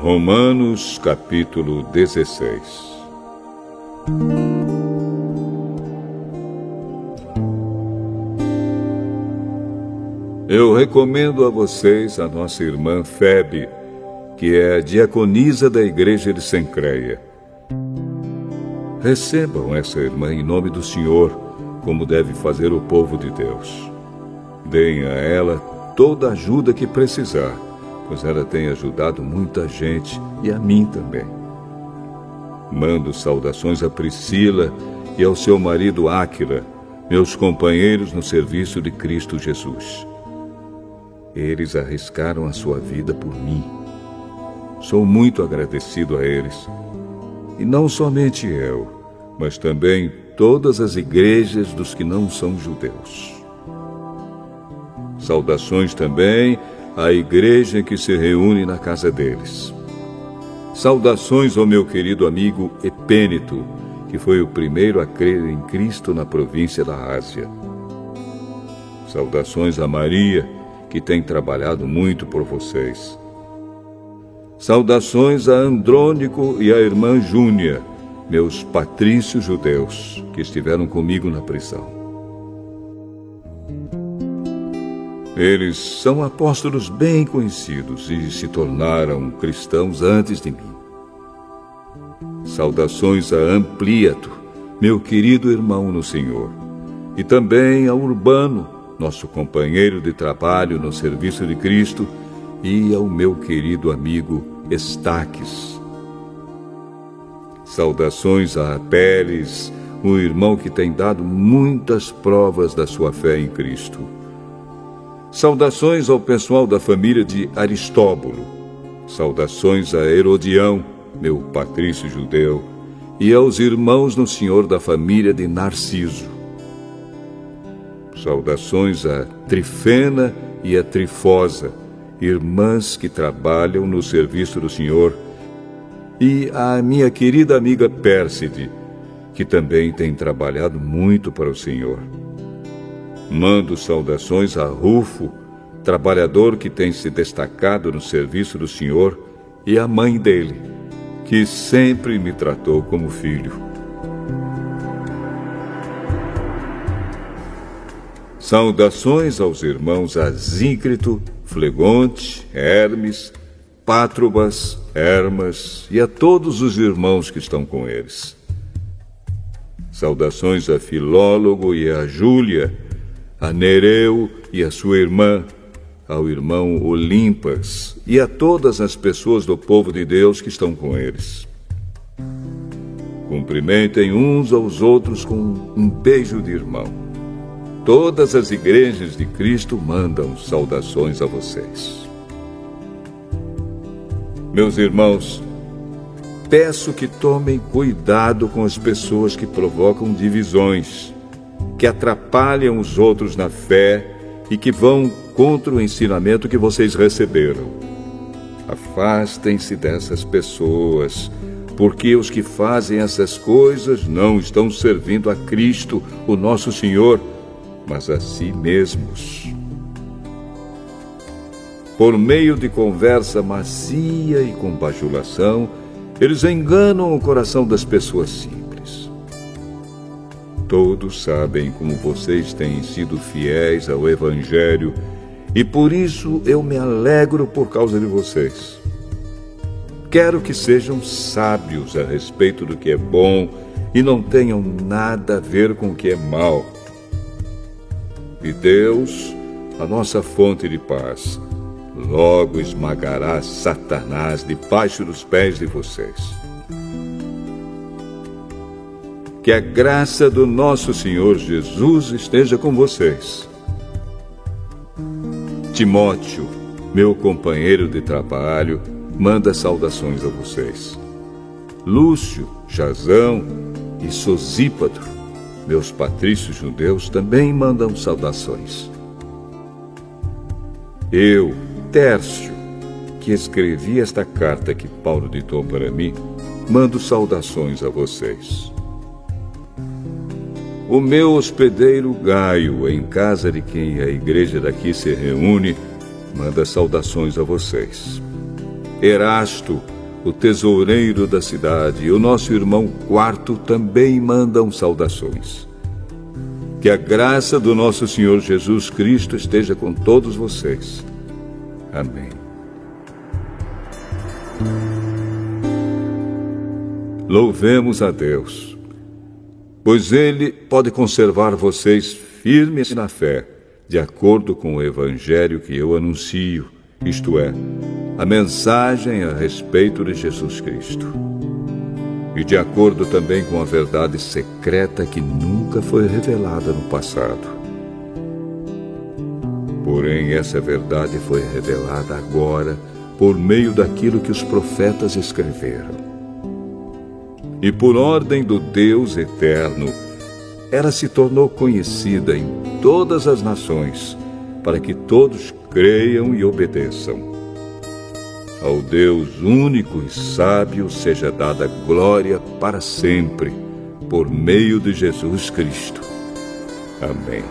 Romanos capítulo 16. Eu recomendo a vocês a nossa irmã Febe, que é a diaconisa da igreja de Cencreia. Recebam essa irmã em nome do Senhor, como deve fazer o povo de Deus. Deem a ela toda a ajuda que precisar, pois ela tem ajudado muita gente e a mim também. Mando saudações a Priscila e ao seu marido Áquila, meus companheiros no serviço de Cristo Jesus. Eles arriscaram a sua vida por mim. Sou muito agradecido a eles. E não somente eu, mas também todas as igrejas dos que não são judeus. Saudações também à igreja que se reúne na casa deles. Saudações ao meu querido amigo Epêneto, que foi o primeiro a crer em Cristo na província da Ásia. Saudações a Maria, que tem trabalhado muito por vocês. Saudações a Andrônico e a irmã Júnia, meus patrícios judeus, que estiveram comigo na prisão. Eles são apóstolos bem conhecidos e se tornaram cristãos antes de mim. Saudações a Amplíato, meu querido irmão no Senhor, e também a Urbano, nosso companheiro de trabalho no serviço de Cristo, e ao meu querido amigo Estaques. Saudações a Apeles, o irmão que tem dado muitas provas da sua fé em Cristo. Saudações ao pessoal da família de Aristóbulo. Saudações a Herodião, meu patrício judeu, e aos irmãos no Senhor da família de Narciso. Saudações a Trifena e a Trifosa, irmãs que trabalham no serviço do Senhor, e à minha querida amiga Pérside, que também tem trabalhado muito para o Senhor. Mando saudações a Rufo, trabalhador que tem se destacado no serviço do Senhor, e à mãe dele, que sempre me tratou como filho. Saudações aos irmãos Asíncrito, Flegonte, Hermes, Pátrobas, Hermas e a todos os irmãos que estão com eles. Saudações a Filólogo e a Júlia, a Nereu e a sua irmã, ao irmão Olimpas e a todas as pessoas do povo de Deus que estão com eles. Cumprimentem uns aos outros com um beijo de irmão. Todas as igrejas de Cristo mandam saudações a vocês. Meus irmãos, peço que tomem cuidado com as pessoas que provocam divisões, que atrapalham os outros na fé e que vão contra o ensinamento que vocês receberam. Afastem-se dessas pessoas, porque os que fazem essas coisas não estão servindo a Cristo, o nosso Senhor, mas a si mesmos. Por meio de conversa macia e com bajulação, eles enganam o coração das pessoas simples. Todos sabem como vocês têm sido fiéis ao Evangelho e por isso eu me alegro por causa de vocês. Quero que sejam sábios a respeito do que é bom e não tenham nada a ver com o que é mal. E Deus, a nossa fonte de paz, logo esmagará Satanás debaixo dos pés de vocês. Que a graça do nosso Senhor Jesus esteja com vocês. Timóteo, meu companheiro de trabalho, manda saudações a vocês. Lúcio, Jasão e Sosípatro, meus patrícios judeus, também mandam saudações. Eu, Tércio, que escrevi esta carta que Paulo ditou para mim, mando saudações a vocês. O meu hospedeiro Gaio, em casa de quem a igreja daqui se reúne, manda saudações a vocês. Erasto, o tesoureiro da cidade, e o nosso irmão Quarto também mandam saudações. Que a graça do nosso Senhor Jesus Cristo esteja com todos vocês. Amém. Louvemos a Deus, pois Ele pode conservar vocês firmes na fé, de acordo com o Evangelho que eu anuncio, isto é, a mensagem a respeito de Jesus Cristo. E de acordo também com a verdade secreta que nunca foi revelada no passado. Porém, essa verdade foi revelada agora por meio daquilo que os profetas escreveram. E por ordem do Deus eterno, ela se tornou conhecida em todas as nações, para que todos creiam e obedeçam. Ao Deus único e sábio seja dada glória para sempre, por meio de Jesus Cristo. Amém.